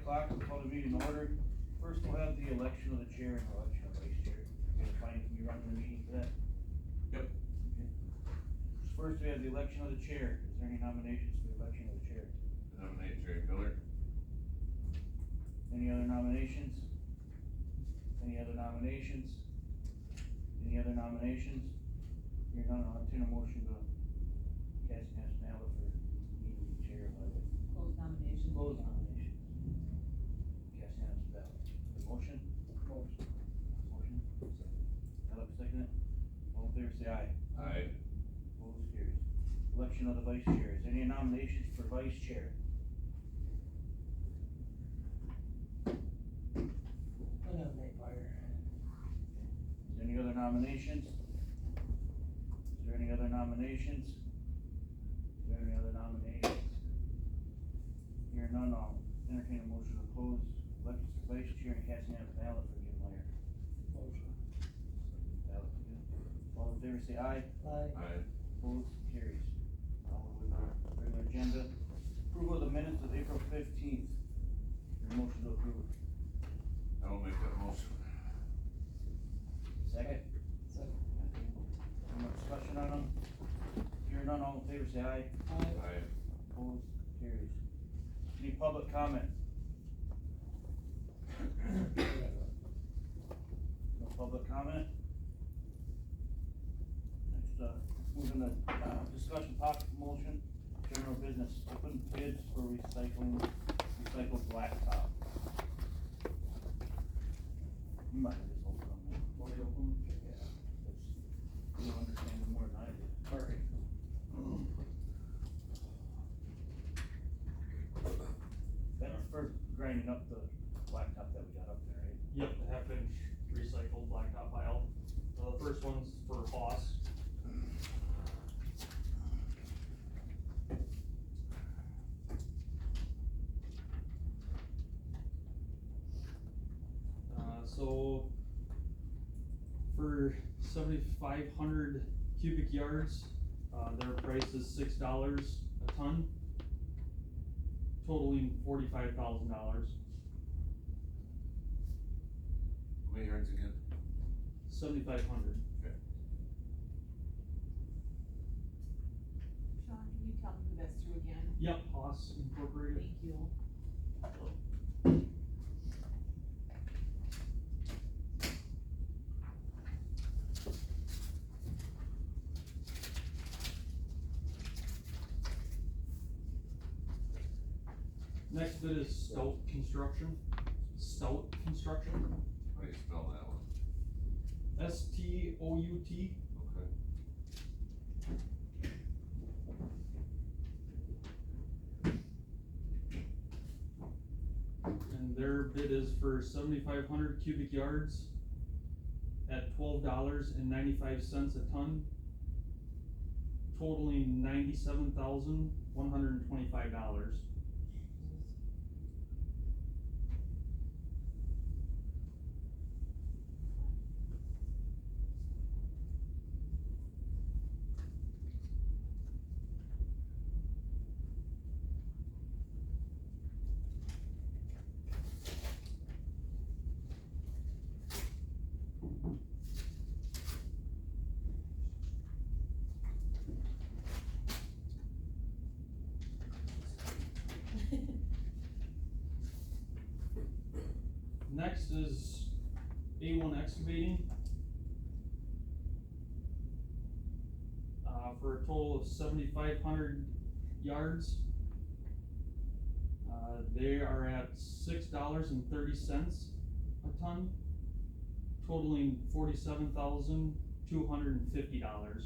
o'clock, we'll call the meeting in order. First, we'll have the election of the chair and election of vice chair. Can you run the meeting for that? Yep. Okay. First, we have the election of the chair. Is there any nominations for the election of the chair? Nominate Jerry Miller. Any other nominations? Any other nominations? Any other nominations? Hearing none, I'll entertain a motion to cast ballot for meeting chair. Close nominations. Close nominations. Cast ballot. The motion? Motion. Motion? Alex, second it. All in favor, say aye. Aye. Opposed, carries. Election of the vice chair. Is there any nominations for vice chair? I nominate Meyer. Is there any other nominations? Is there any other nominations? Is there any other nominations? Hearing none, I'll entertain a motion to close elections for vice chair and casting out the ballot for Jim Meyer. Motion. Ballot for Jim. All in favor, say aye. Aye. Aye. Opposed, carries. Now we'll move on to the regular agenda. Approval of the minutes of April 15th. Your motion to approve. I will make that motion. Second. Second. Any more discussion on them? Hearing none, all in favor, say aye. Aye. Aye. Opposed, carries. Any public comment? No public comment? Next, let's move into, discussion, possible motion, general business, open bids for recycled blacktop. You might have just opened on that. Want me to open? Yeah. That's, you'll understand it more than I do. Alright. That was for grinding up the blacktop that we got up there, right? Yep, the half-inch recycled blacktop pile. The first one's for Haas. So for 7,500 cubic yards, their price is $6 a ton, totaling $45,000. How many yards again? 7,500. Okay. Sean, can you tell me who that's through again? Yep, Haas Incorporated. Thank you. Next bit is Stout Construction. Stout Construction. How do you spell that one? S-T-O-U-T. Okay. And their bid is for 7,500 cubic yards at $12.95 a ton, totaling $97,125. Next is A1 Excavating. For a total of 7,500 yards. They are at $6.30 a ton, totaling $47,250.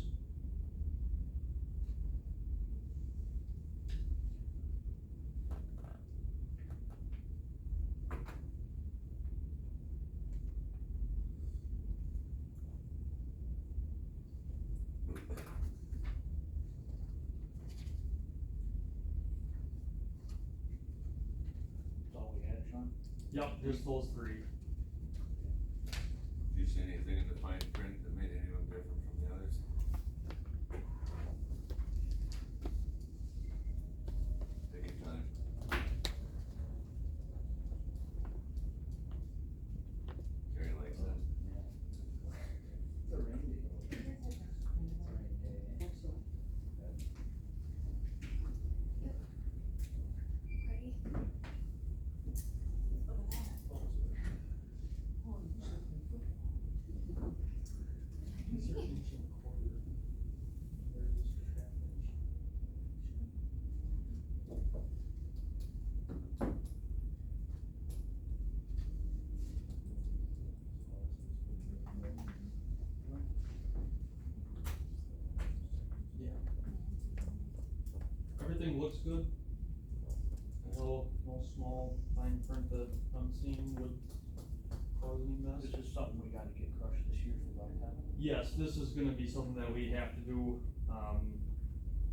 That's all we had, Sean? Yep, just those three. Do you see anything in the fine print that made anyone different from the others? Take your time. everything looks good. No small fine print that I'm seeing would cause any mess. This is something we gotta get crushed this year for blacktop. Yes, this is gonna be something that we have to do,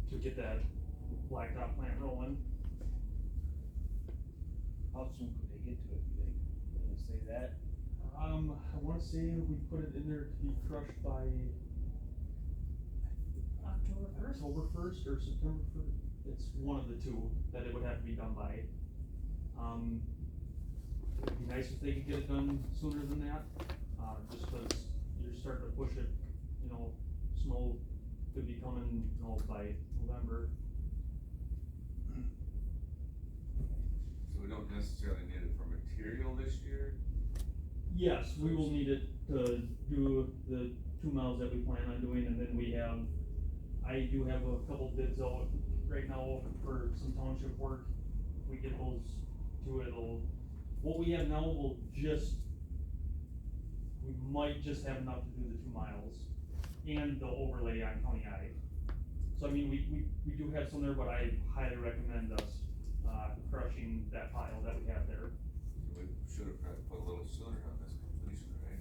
to get that blacktop plant rolling. How soon could they get to it, do they say that? I wanna say we put it in there to be crushed by October first? October first or September first. It's one of the two that it would have to be done by. It'd be nice if they could get it done sooner than that, just cause you're starting to push it, you know, snow could be coming, you know, by November. So we don't necessarily need it for material this year? Yes, we will need it to do the 2 miles that we plan on doing, and then I do have a couple bids out right now for some township work. If we get those two, what we have now we might just have enough to do the 2 miles and the overlay on County I. So I mean, we do have some there, but I highly recommend us, crushing that pile that we have there. We should have probably put a little sooner on this completion, right?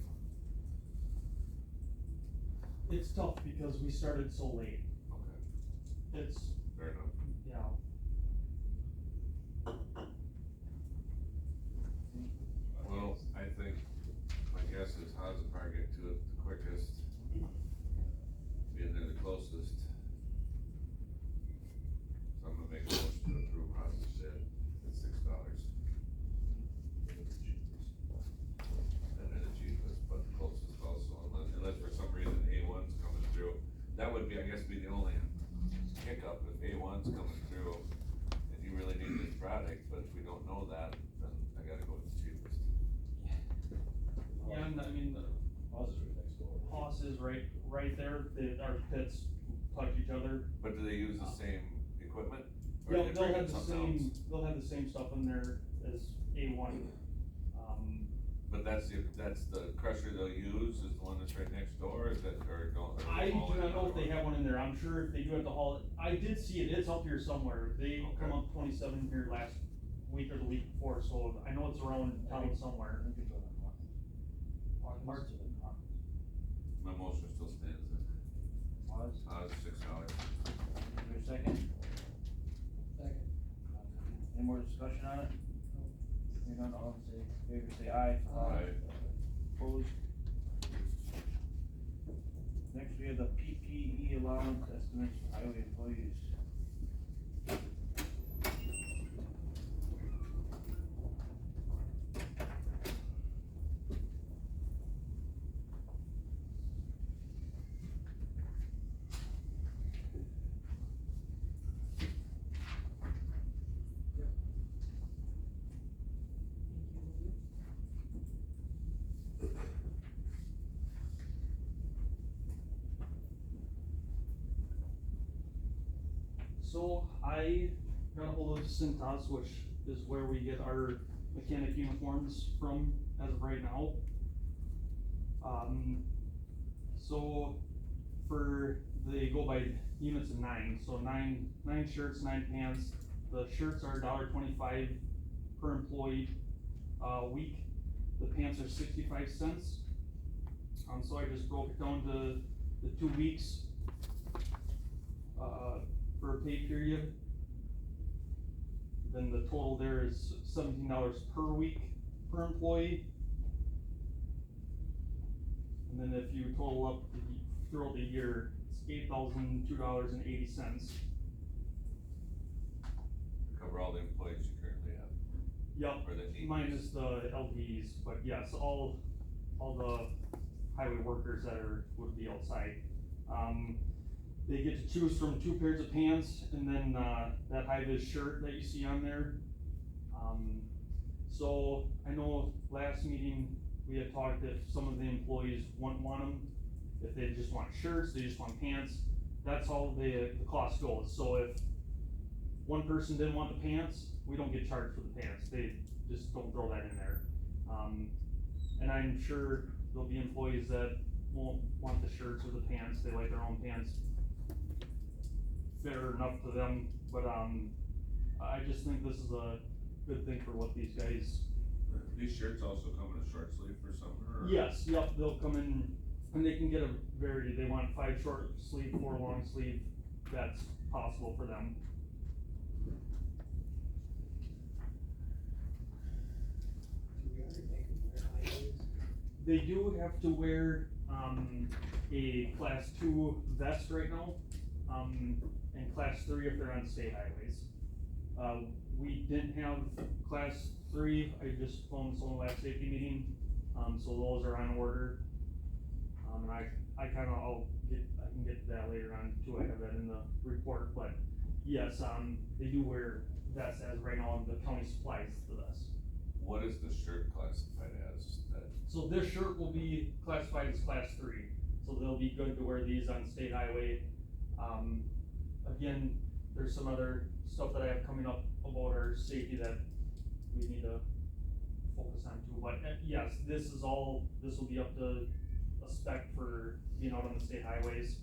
It's tough because we started so late. Okay, It's, fair enough. yeah. Well, I think, my guess is how's the fire get to it the quickest? Being there the closest. So I'm gonna make a motion to approve Haas's bid at $6. And then the cheapest, but the closest also, unless for some reason A1's coming through. That would be, I guess, be the only hiccup if A1's coming through and you really need this product, but if we don't know that, then I gotta go with the cheapest. Yeah, and I mean, Houses are next door. Haas is right there, our pits touch each other. But do they use the same equipment? Or They'll, do they they'll bring in have the something same, else? they'll have the same stuff in there as A1. But that's the crusher they'll use is the one that's right next door, is that, or don't? or I they haul do in not know if they another have one in there, I'm sure if they do have to haul it, I did see it, it's up here somewhere, they come Okay. up 27 here last week or the week before, so I know it's around town somewhere. I think it's on parts of it, one? My motion still stands then. was, $6. is there a second? Second. Any more discussion on it? Hearing none, all in favor say aye. Aye. Opposed? Next, we have the PPE allowance estimates for highway employees. So I got a hold of Cintas, which is where we get our mechanic uniforms from as of right now. So they go by units of 9, so nine shirts, 9 pants. The shirts are $1.25 per employee, week. The pants are 65 cents. So I just broke it down to the 2 weeks, for a pay period. Then the total there is $17 per week per employee. And then if you total up throughout the year, it's $8,002.80. Cover all the employees you currently have, Yep, or that need. minus the LPs, but yes, all the highway workers that would be outside. They get to choose from 2 pairs of pants and then, that high-vis shirt that you see on there. So I know last meeting, we had talked if some of the employees wouldn't want them, if they just want shirts, they just want pants, that's how the cost goes. So if one person didn't want the pants, we don't get charged for the pants, they just don't throw that in there. And I'm sure there'll be employees that won't want the shirts or the pants, they like their own pants. Fair enough to them, But, I just think this is a good thing for what these guys. These shirts also come in a short sleeve for summer, or? Yes, yep, they'll come in, and they can get a variety, they want 5 short sleeve, 4 long sleeve, that's possible for them. Do we already make them wear high heels? They do have to wear, a class 2 vest right now, and class 3 if they're on state highways. We didn't have class 3, I just phoned someone last safety meeting, so those are on order. And I kinda, I can get to that later on too, I have that in the report, but yes, they do wear vests as right now, the county supplies the vest. What is the shirt classified as that? So this shirt will be classified as class 3, so they'll be good to wear these on state highway. Again, there's some other stuff that I have coming up about our safety that we need to focus on too, but yes, this will be up to a spec for being out on the state highways.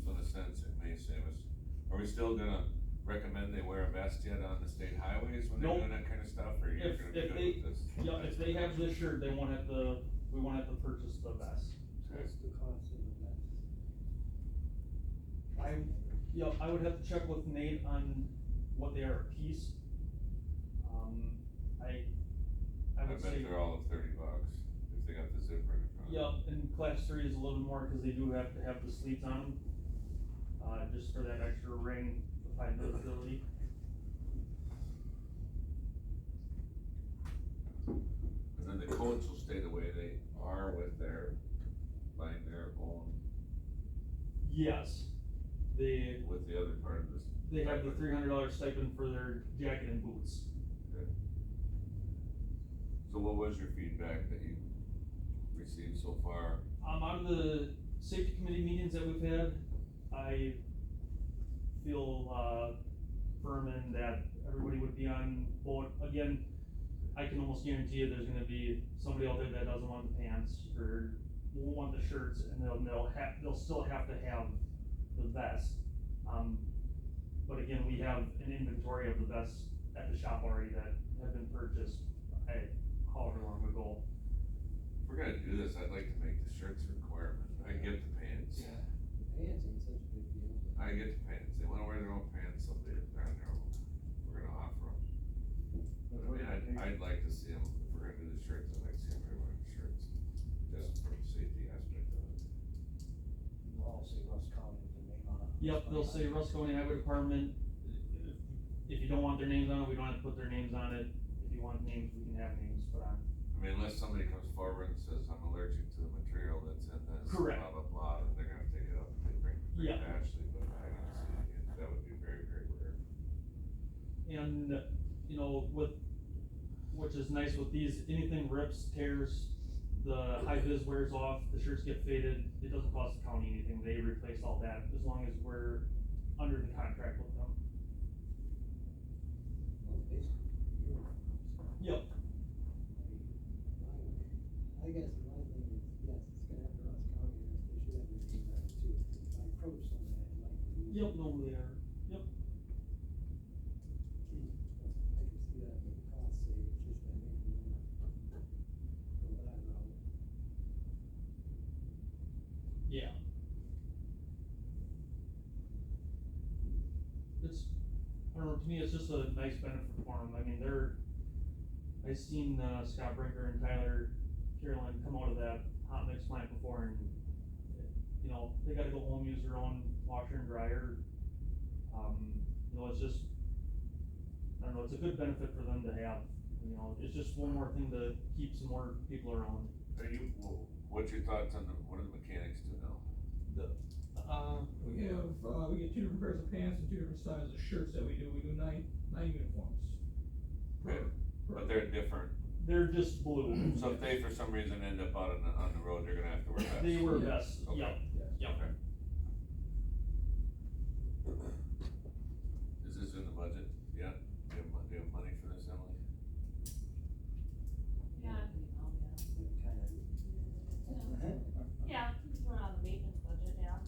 So in a sense, it may save us, are we still gonna recommend they wear a vest yet on the state highways when they're Nope. doing that kind of stuff, or you're If- gonna be if good they- with this? Yeah, if they have this shirt, we won't have to purchase the vest. What's the cost of the vest? I would have to check with Nate on what they are a piece. I I would bet say, they're all of $30, if they got the zipper in front. yeah, and class 3 is a little more, cause they do have to have the sleeves on them. Just for that extra ring of high visibility. And then the coats will stay the way they are with buying their own, Yes, with the other part of this. they have the $300 stipend for their jacket and boots. So what was your feedback that you received so far? Out of the safety committee meetings that we've had, I feel, firm in that everybody would be on board. Again, I can almost guarantee you there's gonna be somebody out there that doesn't want the pants or won't want the shirts, and they'll still have to have the vest. But again, we have an inventory of the vests at the shop already that have been purchased, however long ago. If we're gonna do this, I'd like to make the shirts a requirement. I get the pants. Yeah, the pants ain't such a big deal, but. I get the pants. They wanna wear their own pants, so they're on their own. We're gonna offer them. But I mean, I'd like to see them, if we're gonna do the shirts, I'd like to see everybody wearing shirts, just from the safety aspect of it. They'll all say Rusk County with their name on it. Yep, they'll say Rusk County Highway Department. If you don't want their names on it, we don't have to put their names on it. If you want names, we can have names put on. I mean, unless somebody comes forward and says, I'm allergic to the material that's in this. Correct. Blah, blah, blah, then they're gonna take it up and they bring it Yeah. to Ashley, but I don't see it again. That would be very, very rare. And, which is nice with these, anything rips, tears, the high vis wears off, the shirts get faded, it doesn't cost the county anything, they replace all that, as long as we're under the contract with them. Well, basically, uniforms. Yep. I guess my thing is, yes, it's gonna have the Rusk County, in it. They should have their name on it too. If I approach somebody, I'd like to. Yep, no, they are, yep. I can see that being cost savings, just by making them go that route. Yeah. I don't know, to me, it's just a nice benefit for them, I mean, I seen, Scott Brinker and Tyler Carolyn come out of that hot mix plant before, and, they gotta go home, use their own washer and dryer. It's just, I don't know, it's a good benefit for them to have, it's just one more thing to keep some more people around. What's your thoughts on what do the mechanics do now? We get 2 different pairs of pants and 2 different styles of shirts that we do. We do nine uniforms. But they're different. They're just blue. So if they for some reason end up out on the road, they're gonna have to wear vests. They wear Yeah. vests, Okay. yep, yep. Okay. Is this in the budget? Yeah? Do you have money for this, Emily? Yeah. Kinda. Yeah, it's going on the maintenance budget, yeah.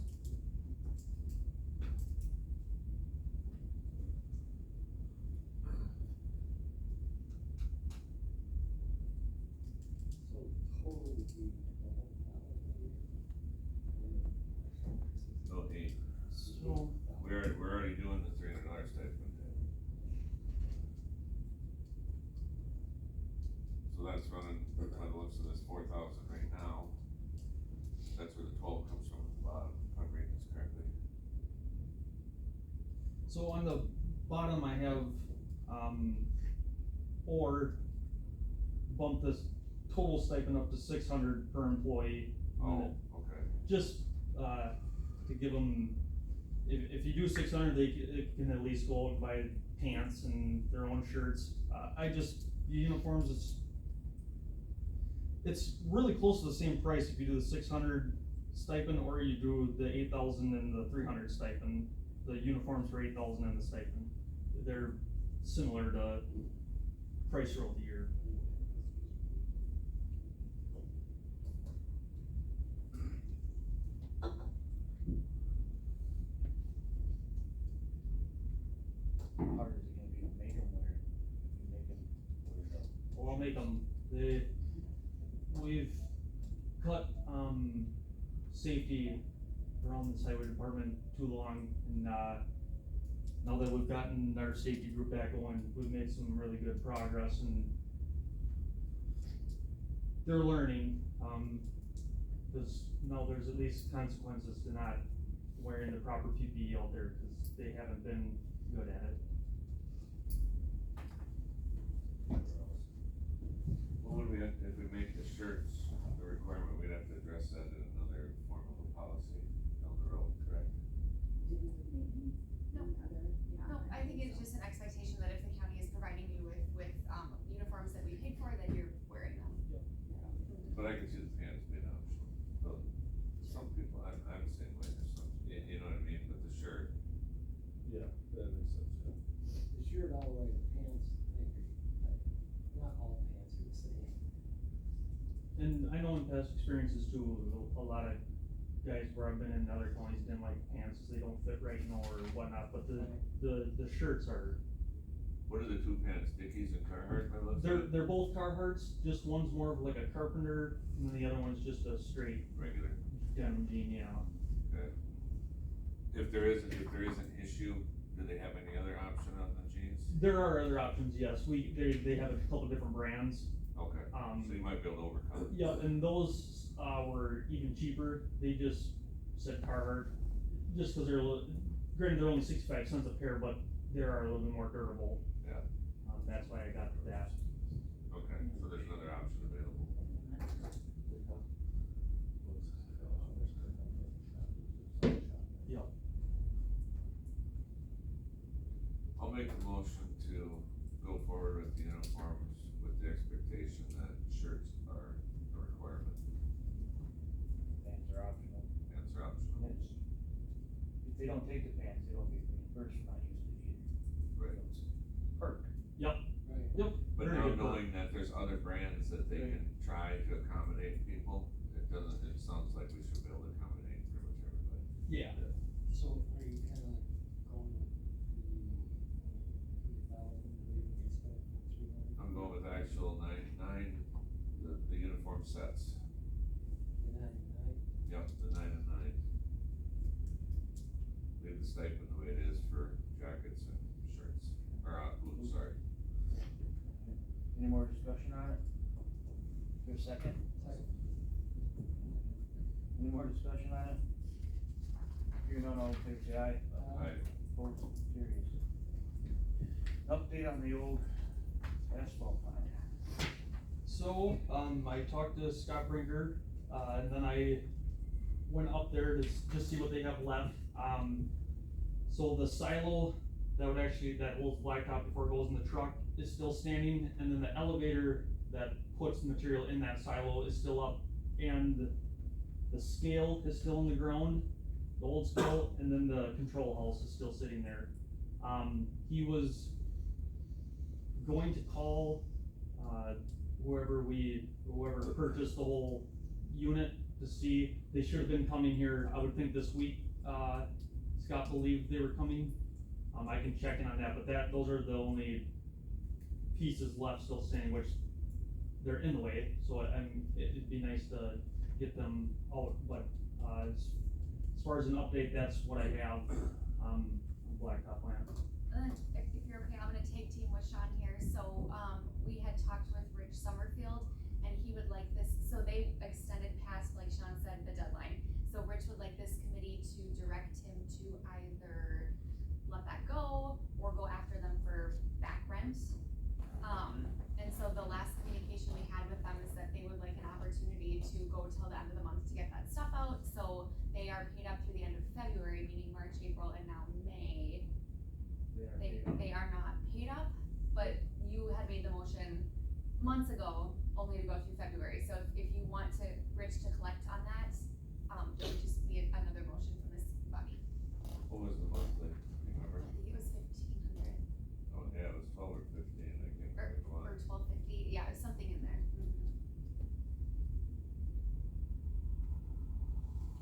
us running, by the looks of this, 4,000 right now. That's where the 12 comes from at the bottom, if I'm reading this correctly. So on the bottom, I have, or bump this total stipend up to 600 per employee. Oh, okay. Just, to give them, if you do 600, it can at least go out and buy pants and their own shirts. Uniforms, it's really close to the same price if you do the 600 stipend or you do the 8,000 and the 300 stipend. The uniforms for 8,000 and the stipend. They're similar to price throughout the year. How hard is it gonna be to make them wear it? If you make them wear it. Well, I'll make them, we've cut, safety around this highway department too long, and, now that we've gotten our safety group back going, we've made some really good progress, and they're learning, cause now there's at least consequences to not wearing the proper PPE out there, cause they haven't been good at it. Well, would we have, if we make the shirts the requirement, we'd have to address that in another form of a policy down the road, correct? No, I think it's just an expectation that if the county is providing you with, uniforms that we paid for, then you're wearing them. But I can see the pants being optional, but some people, I'm the same way, there's some, you know what I mean, but the shirt. Yeah, that makes sense, yeah. The shirt all the way, the pants, not all pants are the same. And I know in past experiences too, a lot of guys where I've been in other counties didn't like pants, they don't fit right, or whatnot, but the shirts are, What are the two pants, Dickies and Carhartt, by the looks of it? they're both Carhartts, just one's more of like a carpenter, and then the other one's just a straight Regular, denim jean, yeah. okay. If there is an issue, do they have any other option on the jeans? There are other options, yes, they have a couple different brands. Okay, so you might be able to overcome it. Yeah, and those, were even cheaper, they just said Carhartt, just cause granted, they're only 65 cents a pair, but they are a little bit more durable. Yeah. That's why I got that. Okay, so there's another option available. Yep. I'll make a motion to go forward with the uniforms with the expectation that shirts are a requirement, Pants are optional. pants are optional. If they don't take the pants, they don't get reimbursed for not using it either. Right. So it's a perk. Yep. Right. Yep. But Very now good point. knowing that there's other brands that they can try to accommodate people, it sounds like we should be able to accommodate pretty much everybody. Yeah. So are you kinda like going with the 3,000, maybe instead of 300? I'm going with actual the uniform sets. The 99? Yep, the 9 and 9. Leave the stipend the way it is for jackets and shirts, or, boots, sorry. Any more discussion on it? Your second? Second. Any more discussion on it? Hearing none, all in favor say aye. Aye. Opposed, carries. Update on the old asphalt plant. So, I talked to Scott Brinker, and then I went up there to just see what they have left. So the silo that holds blacktop before it goes in the truck is still standing, and then the elevator that puts material in that silo is still up, and the scale is still in the ground, the old scale, and then the control house is still sitting there. He was going to call, whoever purchased the whole unit to see, they should have been coming here, I would think this week, Scott believed they were coming. I can check in on that, but those are the only pieces left still standing, which they're in the way, so it'd be nice to get them out, but, as far as an update, that's what I have, on Blacktop Plant. And if you're okay, I'm gonna tag team with Sean here, so, we had talked with Rich Summerfield, they extended past, like Sean said, the deadline. So Rich would like this committee to direct him to either let that go or go after them for back rent. And so the last communication we had with them is that they would like an opportunity to go till the end of the month to get that stuff out. So they are paid up through the end of February, meaning March, April, and now May. They are not paid up, but you had made the motion months ago only to go through February. So if you want to, Rich, to collect on that, it would just be another motion from this body. What was the monthly, do you remember? I think it was 1,500 Oh, yeah, it was 12 or 15, I can't or remember which one. 1250. Yeah, it was something in there.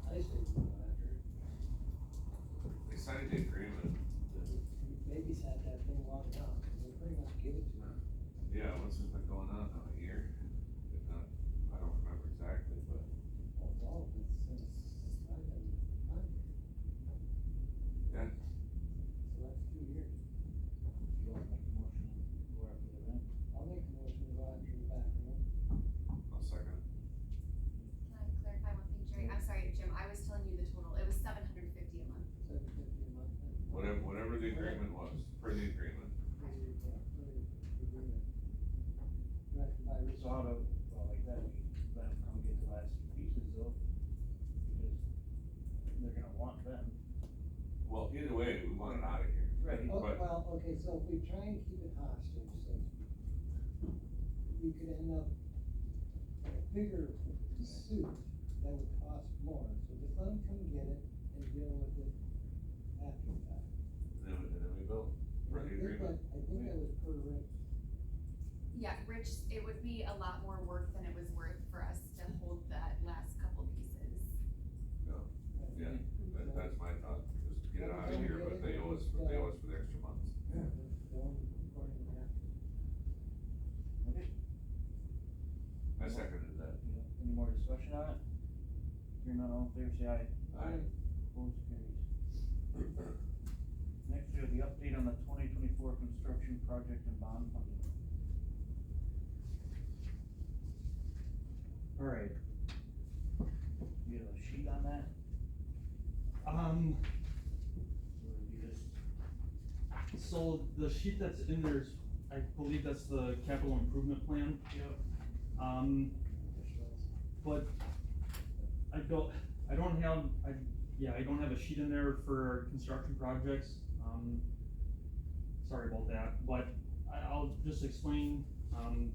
I say we go after it. They signed the agreement, Babysat that thing long enough, they pretty much give it to them. yeah, what's this been going on now, a year? If not, I don't remember exactly, but, Well, it's all, it's since I've been on here. yeah, So that's 2 years. You wanna make a motion, go after the rent? I'll make a motion to go after the back room. I'll second. Can I clarify one thing, Jerry? I'm sorry, Jim, I was telling you the total. It was $750 a month. $750 a month. Whatever the agreement was, per the agreement. Directed by Rich. So how do, well, like that, we let them come get the last pieces though, because they're gonna want them. Well, either way, we want it out of here. Right. Oh, But- well, okay, so if we try and keep it hostage, so we could end up a bigger suit that would cost more, so just let them come get it and deal with it after the fact. And then we build, per the agreement. I think that was per Rich. Yeah, Rich, it would be a lot more work than it was worth for us to hold that last couple pieces. Yeah, that's my thought, just get it out of here, but they owe us for the extra months. Don't according to that. Okay. I seconded that. Any more discussion on it? Hearing none, all in favor, say aye. Aye. Opposed, carries. Next, we have the update on the 2024 construction project and bond funding. Alright. You have a sheet on that, or you just? So the sheet that's in there is, I believe that's the capital improvement plan. Yep. But I don't have a sheet in there for construction projects, sorry about that, but I'll just explain, I'm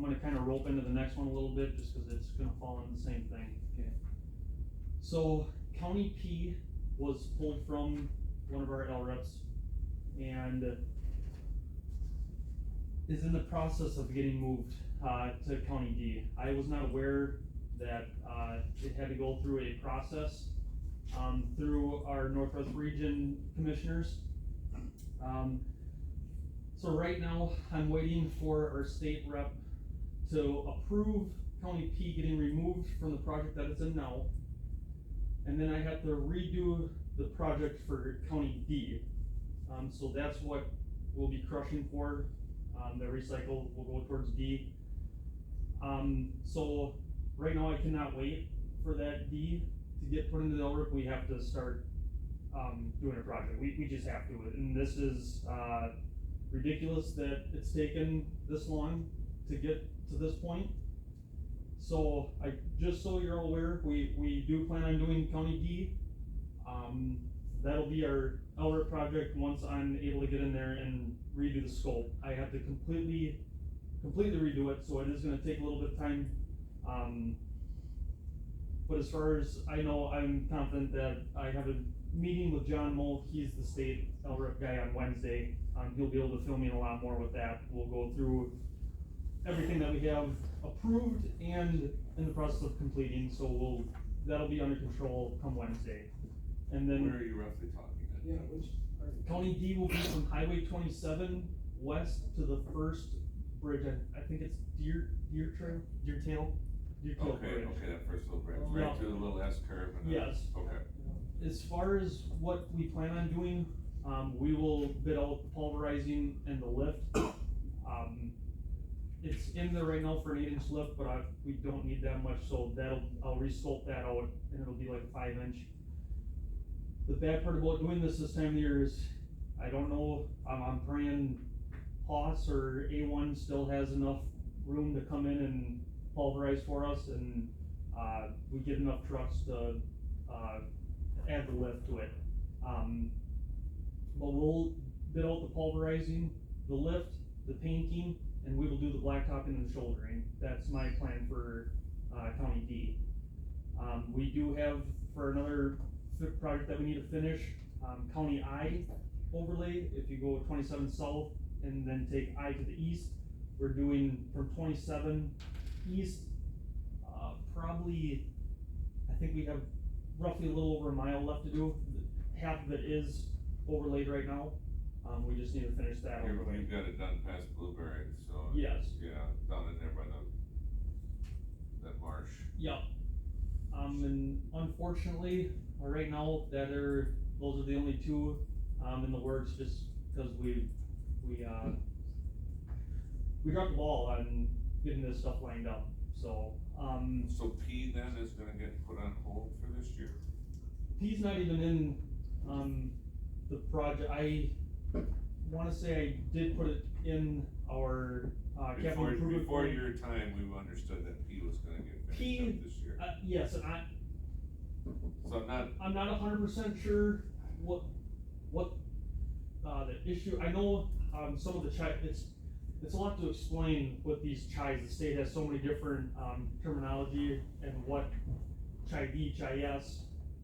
gonna kinda rope into the next one a little bit, just cause it's gonna fall in the same thing. Okay. So, County P was pulled from one of our LREPs, and is in the process of getting moved, to County D. I was not aware that, it had to go through a process, through our Northwest Region Commissioners. So right now, I'm waiting for our state rep to approve County P getting removed from the project that it's in now. And then I have to redo the project for County D. So that's what we'll be crushing for, the recycle will go towards D. So right now I cannot wait for that D to get put into the LRIP, we have to start, doing a project, we just have to, and this is, ridiculous that it's taken this long to get to this point. So just so you're all aware, we do plan on doing County D. That'll be our LRIP project once I'm able to get in there and redo the scope. I have to completely redo it, so it is gonna take a little bit of time. But as far as I know, I'm confident that I have a meeting with John Moe, he's the state LRIP guy, on Wednesday. He'll be able to fill me in a lot more with that. We'll go through everything that we have approved and in the process of completing, so that'll be under control come Wednesday. And then Where are you roughly talking at? Yeah, which part? County D will be from Highway 27 west to the first bridge, I think it's Deer Tail Bridge. Okay, that first little bridge, Yeah. right to the little S curve and then. Yes. Okay, As far as what we plan on doing, we will bid out the pulverizing and the lift. it's in there right now for an 8-inch lift, but we don't need that much, so I'll re-sculpt that out, and it'll be like a 5-inch. The bad part about doing this time of year is, I don't know, I'm praying Haas or A1 still has enough room to come in and pulverize for us, and, we get enough trucks to, add the lift to it. But we'll bid out the pulverizing, the lift, the painting, and we will do the blacktopping and the shouldering. That's my plan for, County D. We do have, for another project that we need to finish, County I overlay. If you go 27 south and then take I to the east, we're doing from 27 east, probably, I think we have roughly a little over a mile left to do. Half of it is overlaid right now. We just need to finish that overlay. You've got it done past Blueberry, so. Yes. Yeah, down in there by that marsh. Yep. And unfortunately, right now, those are the only two, in the works, just because we dropped the ball on getting this stuff lined up, so, So P then is gonna get put on hold for this year? P's not even in, the project. I wanna say I did put it in our, capital improvement. Before plan. your time, we understood that P was gonna get P- finished up this year. Yes, and So I'm not 100% sure what, the issue, I know, some of the it's a lot to explain with these CHIs. The state has so many different, terminology and what CHI-D, CHI-S,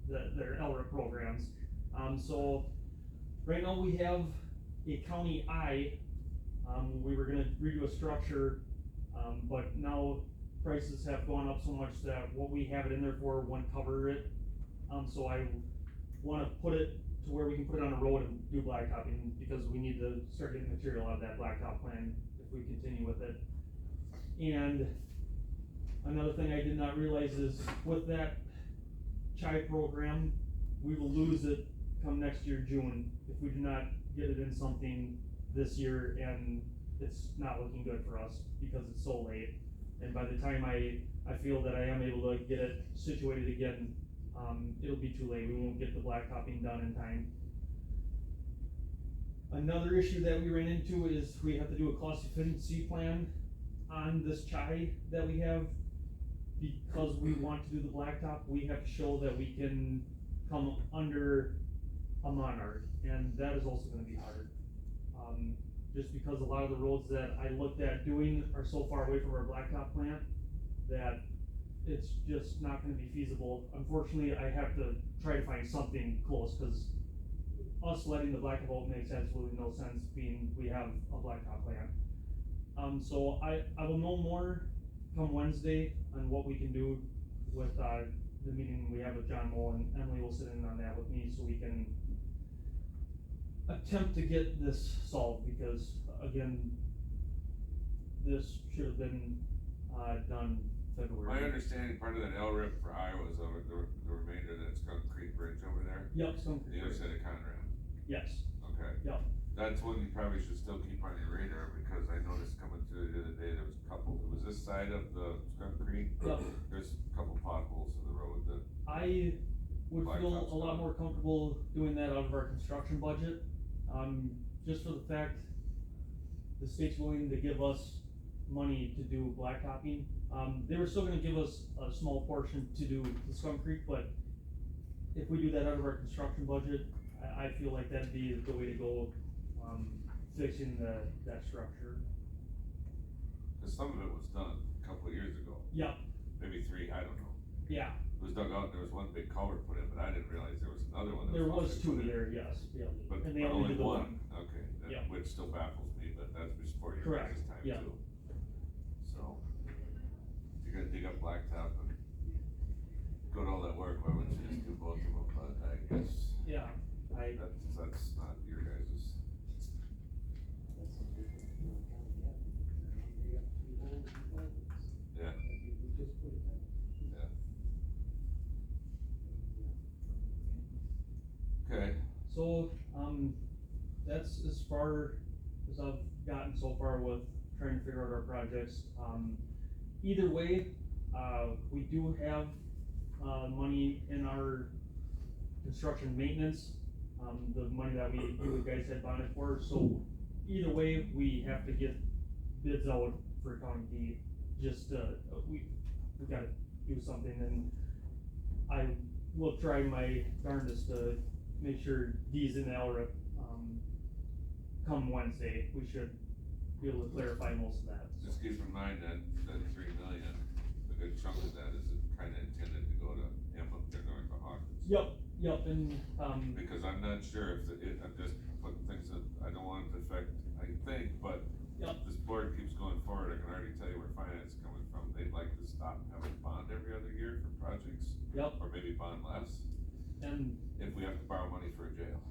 their LRIP programs. So, right now we have a County I, we were gonna redo a structure, but now prices have gone up so much that what we have it in there for won't cover it. So I wanna put it to where we can put it on a road and do blacktopping, because we need to start getting material out of that blacktop plan if we continue with it. And another thing I did not realize is with that CHI program, we will lose it come next year, June, if we do not get it in something this year, and it's not looking good for us because it's so late. And by the time I feel that I am able to get it situated again, it'll be too late. We won't get the blacktopping done in time. Another issue that we ran into is we have to do a cost efficiency plan on this CHI that we have. Because we want to do the blacktop, we have to show that we can come under a monarch, and that is also gonna be hard. Just because a lot of the roads that I looked at doing are so far away from our blacktop plant that it's just not gonna be feasible. Unfortunately, I have to try to find something close, cause us letting the blacktop out makes absolutely no sense, being we have a blacktop plant. So I will know more come Wednesday on what we can do with, the meeting we have with John Moe, and Emily will sit in on that with me so we can attempt to get this solved, because again, this should have been, done February. My understanding, part of that LRIP for Iowa is over the remainder of that Skunk Creek Bridge over there, Yep, the other side of Conrad. yes, Okay. Yep. That's one you probably should still keep on your radar, because I noticed coming through the other day, there was a couple, it was this side of the Skunk Creek. Yep. There's a couple potholes in the road that, I would feel Blacktop's a lot done. more comfortable doing that out of our construction budget, just for the fact the state's willing to give us money to do blacktopping. They were still gonna give us a small portion to do the Skunk Creek, but if we do that out of our construction budget, I feel like that'd be the way to go, fixing that structure. cause some of it was done a couple of years ago, Yep, maybe 3, I don't know. yeah, It was dug out, and there was one big culvert put in, but I didn't realize there was another one that there was was supposed to be 2 put in. there, yes, yeah, But and they but only did the one, okay, Yeah. which still baffles me, but that's before your Correct, guys' time yeah. too. So, if you're gonna dig up blacktop and go to all that work, why wouldn't you just do both of them, but I guess Yeah, that's not your guys'. That's a different, county, yeah. They got 2 holes and culverts. Yeah. We just put it down. Okay, so, that's as far as I've gotten so far with trying to figure out our projects. Either way, we do have, money in our construction maintenance, the money that you guys had bonded for, so either way, we have to get bids out for County D, just, we gotta do something, and I will try my darndest to make sure D's in the LRIP, come Wednesday, we should be able to clarify most of that. Just keep in mind that 3 million, a good chunk of that is kinda intended to go to him up there north of Hawkins. Yep, and, Because I'm not sure if I'm just putting things that I don't want it to affect, I think, but Yep. if this board keeps going forward, I can already tell you where finance is coming from. They'd like to stop having bond every other year for projects, yep, or maybe bond less, and, if we have to borrow money for a jail.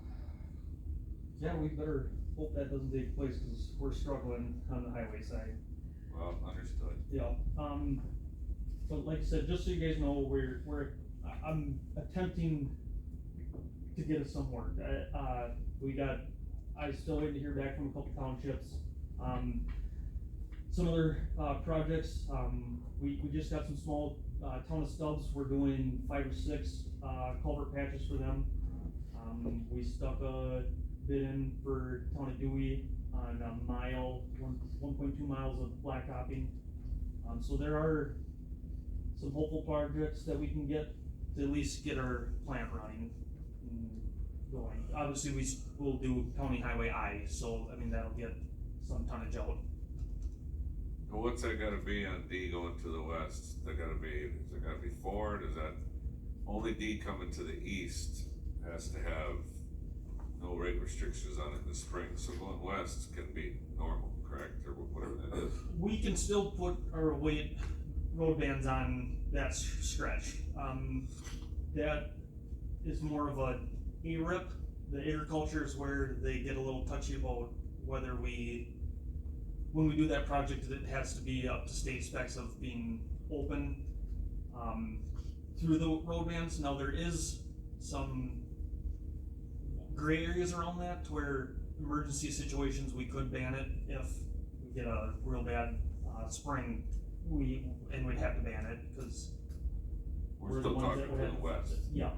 yeah, we better hope that doesn't take place, cause we're struggling on the highway side. Well, understood. Yeah, but like I said, just so you guys know, I'm attempting to get us some work. I still waiting to hear back from a couple townships. Some other, projects, we just got some small, town of stubs, we're doing 5 or 6, culvert patches for them. We stuck a bid in for town of Dewey on a mile, 1.2 miles of blacktopping. So there are some hopeful projects that we can get to at least get our plant running and going. Obviously, we'll do county highway I, so, I mean, that'll get some tonnage out. Well, what's that gotta be on D going to the west? Is there gotta be Ford, is that, only D coming to the east has to have no rate restrictions on it in the spring, so going west can be normal, correct, or whatever that is? We can still put our road bands on that stretch. That is more of a ARIP. The agriculture is where they get a little touchy about whether when we do that project, it has to be up to state specs of being open, through the road bands. Now, there is some gray areas around that to where emergency situations, we could ban it if we get a real bad, spring, we'd have to ban it, cause We're the still ones talking that to would the have- west, Yeah,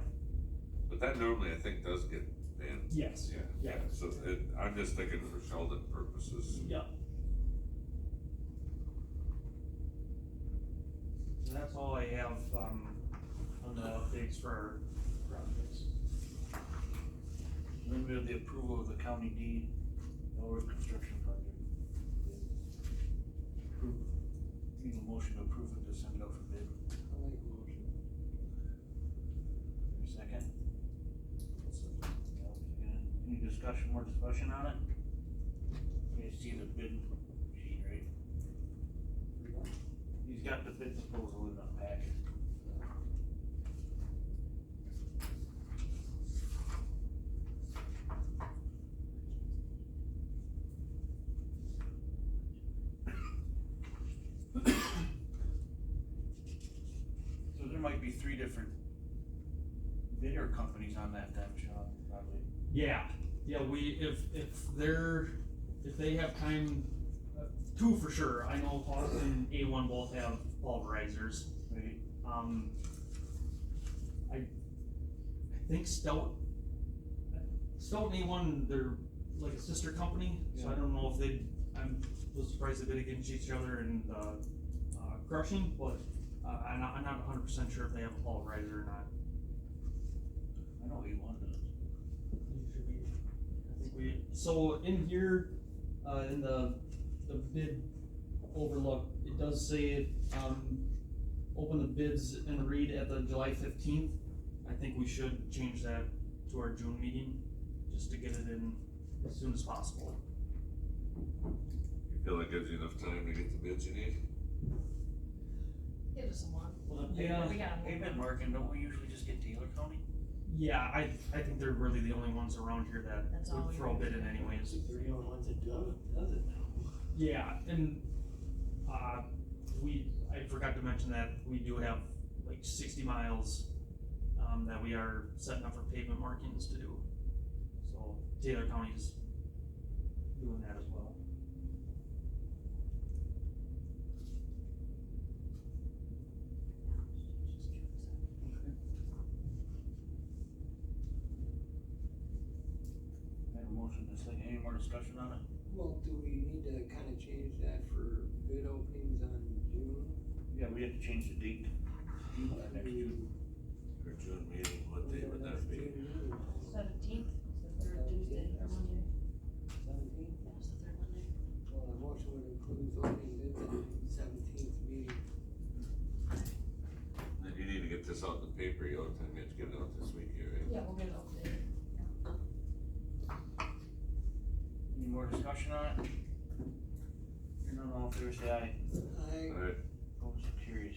but that normally I think does get banned. yes, Yeah, so I'm just thinking for Sheldon purposes. yeah. So that's all I have, on the updates for our projects. Then we have the approval of the county D, Elwood construction project. Need a motion to approve it, to send it out for bid. I'll make a motion. Is there a second? Any discussion, more discussion on it? You guys see the bid sheet, right? He's got the bid proposal in the packet. So there might be 3 different bidder companies on that then, Sean, probably. Yeah, if they have time, 2 for sure, I know Hawk and A1 both have pulverizers. Right. I think Stout and A1, they're like a sister company, so I don't know if I'm surprised they bid against each other in, crushing, but, I'm not 100% sure if they have a pulverizer or not. I know A1 does. So in here, in the bid overlook, it does say, open the bids and read at the July 15th. I think we should change that to our June meeting, just to get it in as soon as possible. You feel that gives you enough time to get the bids you need? Give us a month. Well, the Yeah. pavement marking, don't we usually just get Taylor County? Yeah, I think they're really the only ones around here that That's all would we throw a do. bid in anyways. They're the only ones that does it now. Yeah, and, I forgot to mention that we do have like 60 miles, that we are setting up for pavement markings to do. So Taylor County's doing that as well. in this thing, any more discussion on it? Well, do we need to kinda change that for bid openings on June? Yeah, we have to change the date. Next June. For June meeting, what day would that be? Seventeenth, the third Tuesday or Monday. Seventeenth? That's the third Monday. Well, the motion would include opening bids on seventeenth meeting. Then you need to get this out in the paper, you'll have to get it out this week here, right? Yeah, we'll get it out there. Any more discussion on it? Hearing none, all in favor say aye. Alright, Opposed, carries.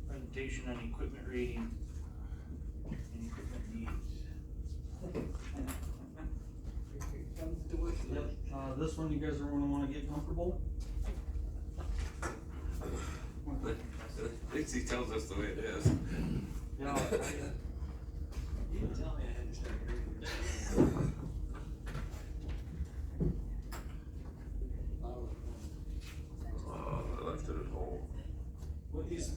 Presentation on equipment rating and equipment needs. Here comes the whistle. Yep, this one, you guys are gonna wanna get comfortable. at least he tells us the way it is. Yeah, You didn't tell me I had to start reading. Oh, I left it at home. What these?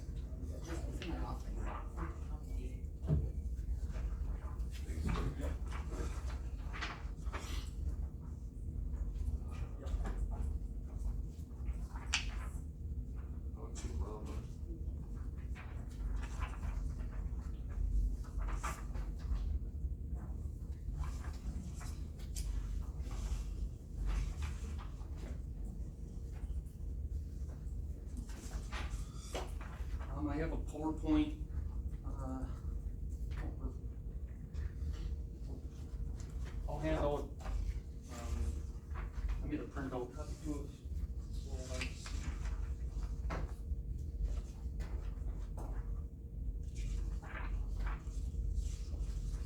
Oh, gee, mama. I have a PowerPoint, I'll hand out, I made a printout copy too.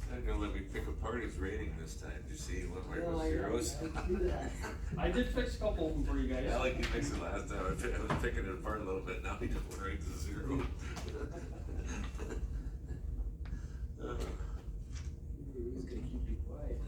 Not gonna let me pick apart his rating this time, did you see what my No, I zeros? see that. I did fix a couple of them for you guys. Yeah, like you fixed it last time, I was picking it apart a little bit, now he just went right to zero. Who's gonna keep you quiet?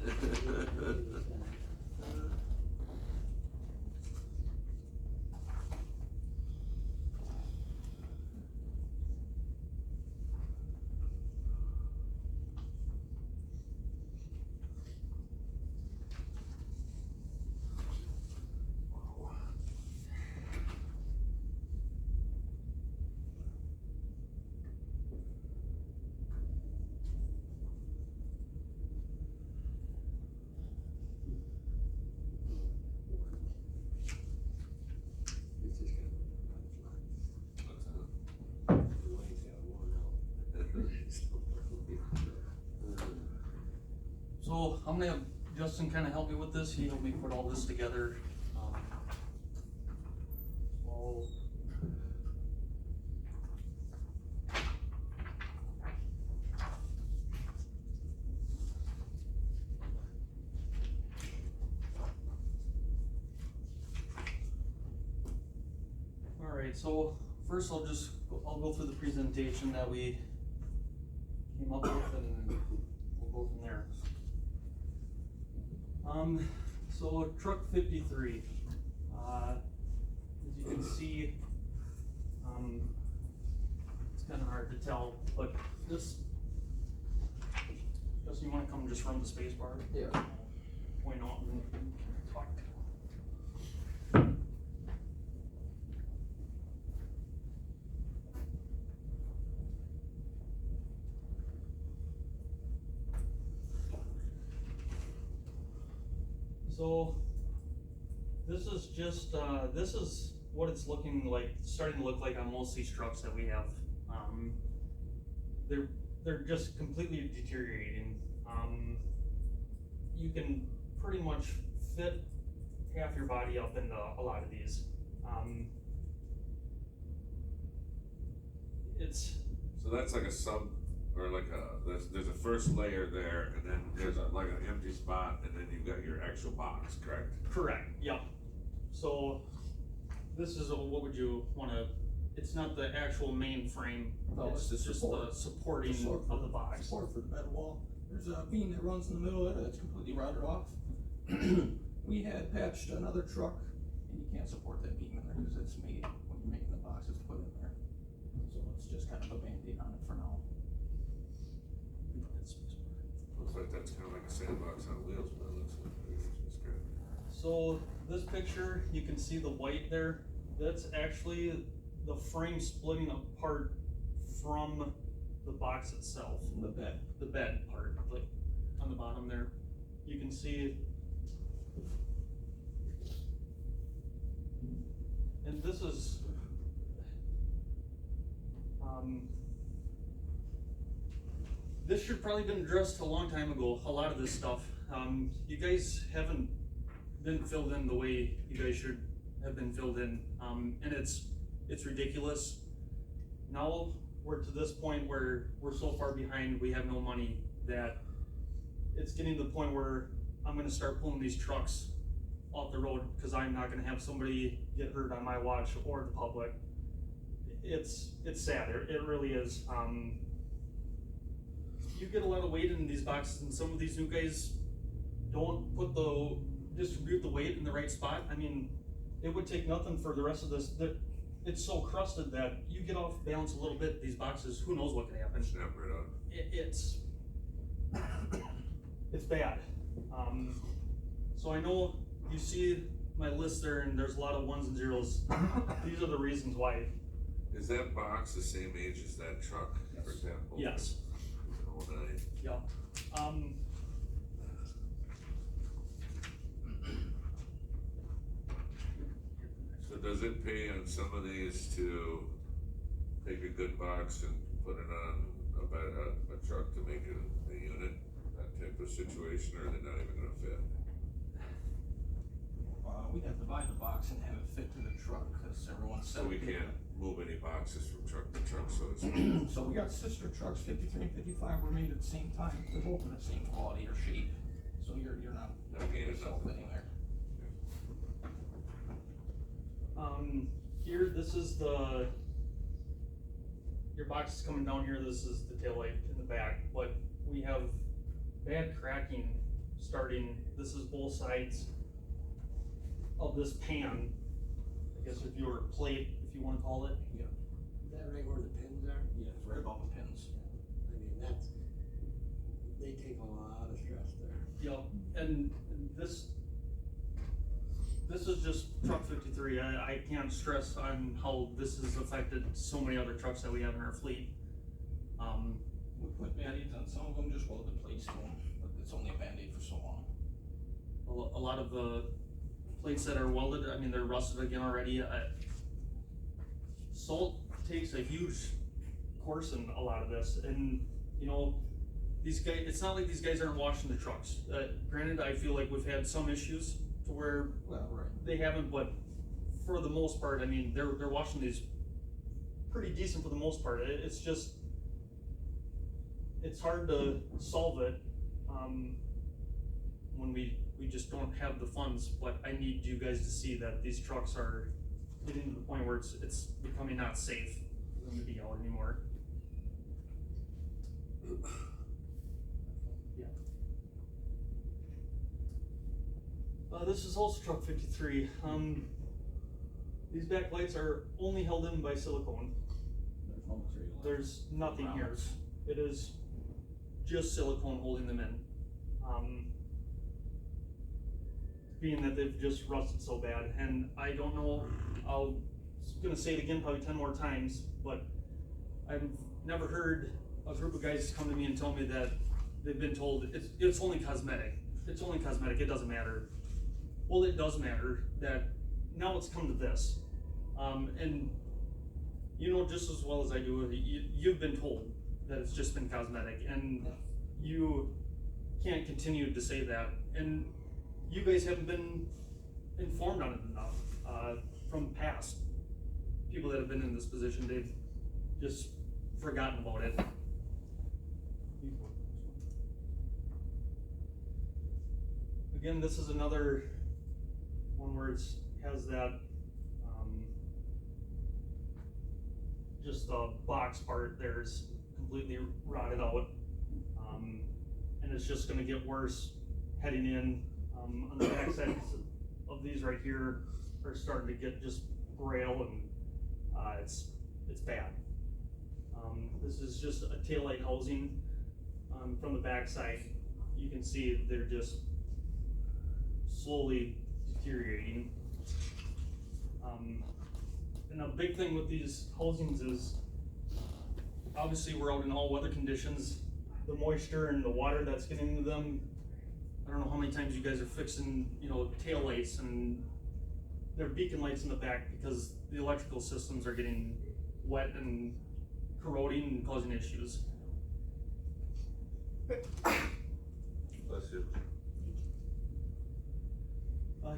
It's just gonna. The lights got worn out. So I'm gonna have Justin kinda help me with this, he helped me put all this together. So Alright, so first I'll go through the presentation that we came up with and we'll go from there. So truck 53, as you can see, it's kinda hard to tell, but this, Justin, you wanna come just run the space bar? Yeah. Point out and talk. So, this is just, this is what it's looking like, starting to look like on most of these trucks that we have. They're just completely deteriorating. You can pretty much fit half your body up into a lot of these. It's, So that's like a sub, or like there's a first layer there, and then there's like an empty spot, and then you've got your actual box, correct? correct, yep. So, this is, what would you wanna, it's not the actual main frame, No, it's it's just support. the supporting Support of the box. Support for the bed wall. There's a beam that runs in the middle of it that's completely rotted off. We had patched another truck, and you can't support that beam in there because it's made, when you're making the box, it's put in there. So it's just kind of a Band-Aid on it for now. Looks like that's kind of like a sandbox on So this picture, you can see the white there, that's actually the frame splitting apart from the box itself. The bed part, like on the bottom there. You can see. And this is, this should probably been addressed a long time ago, a lot of this stuff. You guys haven't been filled in the way you guys should have been filled in, and it's ridiculous. Now we're to this point where we're so far behind, we have no money, that it's getting to the point where I'm gonna start pulling these trucks off the road, because I'm not gonna have somebody get hurt on my watch or the public. It's sad, it really is. You get a lot of weight in these boxes, and some of these new guys don't distribute the weight in the right spot. I mean, it would take nothing for the rest of this, it's so crusted that you get off balance a little bit, these boxes, who knows what can happen. Snap right out. It's bad. So I know you see my list there, and there's a lot of ones and zeros. These are the reasons why. Is that box the same age as that truck, for example? Yes. 09? Yep. So does it pay on some of these to take a good box and put it on a truck to make it a unit, that type of situation, or are they not even gonna fit? We'd have to buy the box and have it fit to the truck, cause everyone's So set. we can't move any boxes from truck to truck, so to speak. So we got sister trucks, 53 and 55 were made at the same time, they're both in the same quality or shape, so you're not Not gaining yourself nothing. anywhere. Here, this is your box is coming down here, this is the taillight in the back, but we have bad cracking starting, this is both sides of this pan, I guess if you were plate, if you wanna call it. Is that right where the pins are? Yeah, it's right above the pins. I mean, they take a lot of stress there. Yep, and this is just truck 53, I can't stress on how this has affected so many other trucks that we have in our fleet. We put Band-Aids on some of them, just welded plates to them, but it's only a Band-Aid for so long. A lot of the plates that are welded, I mean, they're rusted again already. Salt takes a huge course in a lot of this, and you know, these guys, it's not like these guys aren't washing the trucks. Granted, I feel like we've had some issues to where Well, right. they haven't, but for the most part, I mean, they're washing these pretty decent for the most part. It's just, it's hard to solve it, when we just don't have the funds, but I need you guys to see that these trucks are getting to the point where it's becoming not safe for them to be out anymore. Yeah. This is also truck 53. These back lights are only held in by silicone. There's no material. There's nothing here. It is just silicone holding them in. Being that they've just rusted so bad, and I don't know, I'm gonna say it again probably 10 more times, but I've never heard a group of guys come to me and tell me that they've been told it's only cosmetic. It's only cosmetic, it doesn't matter. Well, it does matter that now it's come to this. And you know just as well as I do, you've been told that it's just been cosmetic, and you can't continue to say that. And you guys haven't been informed on it enough, from past people that have been in this position. They've just forgotten about it. Again, this is another one where it has that, just the box part there's completely rotted out. And it's just gonna get worse heading in. On the back side of these right here are starting to get just braille, and it's bad. This is just a taillight housing. From the back side, you can see they're just slowly deteriorating. And a big thing with these housings is, obviously we're out in all weather conditions, the moisture and the water that's getting into them. I don't know how many times you guys are fixing, tail lights and their beacon lights in the back because the electrical systems are getting wet and corroding and causing issues. Bless you.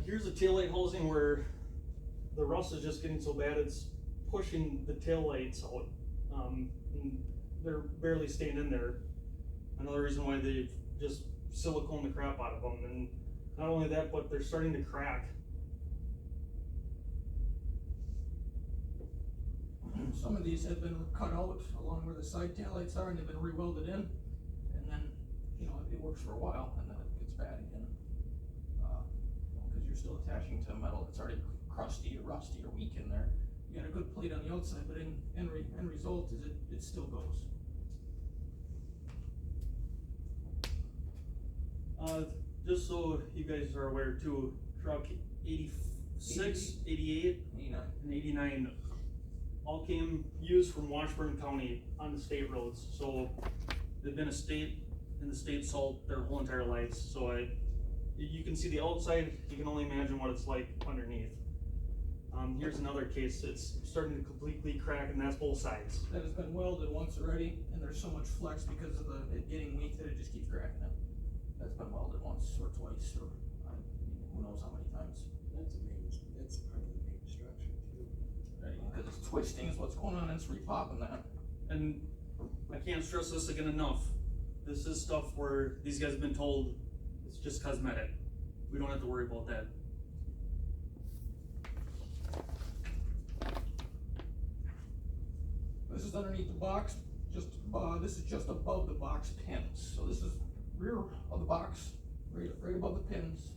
Here's a taillight housing where the rust is just getting so bad it's pushing the taillights out. And they're barely staying in there. Another reason why they've just silicone the crap out of them. And not only that, but they're starting to crack. Some of these have been cut out along where the side taillights are, and they've been re-welded in, and then, it works for a while, and then it gets bad again. Because you're still attaching to metal that's already crusty or rusty or weak in there. You got a good plate on the outside, but end result is it still goes. Just so you guys are aware too, truck 86, 88, 89. and 89 all came used from Washburn County on the state roads. So they've been in the state salt their whole entire lives. So you can see the outside, you can only imagine what it's like underneath. Here's another case, it's starting to completely crack, and that's both sides. That has been welded once already, and there's so much flex because of it getting weak that it just keeps cracking it. That's been welded once or twice, or who knows how many times. That's part of the main structure too. Right, because it's twisting is what's going on, and it's repopping that. And I can't stress this again enough. This is stuff where these guys have been told it's just cosmetic. We don't have to worry about that. This is underneath the box, this is just above the box pins. So this is rear of the box, right above the pins.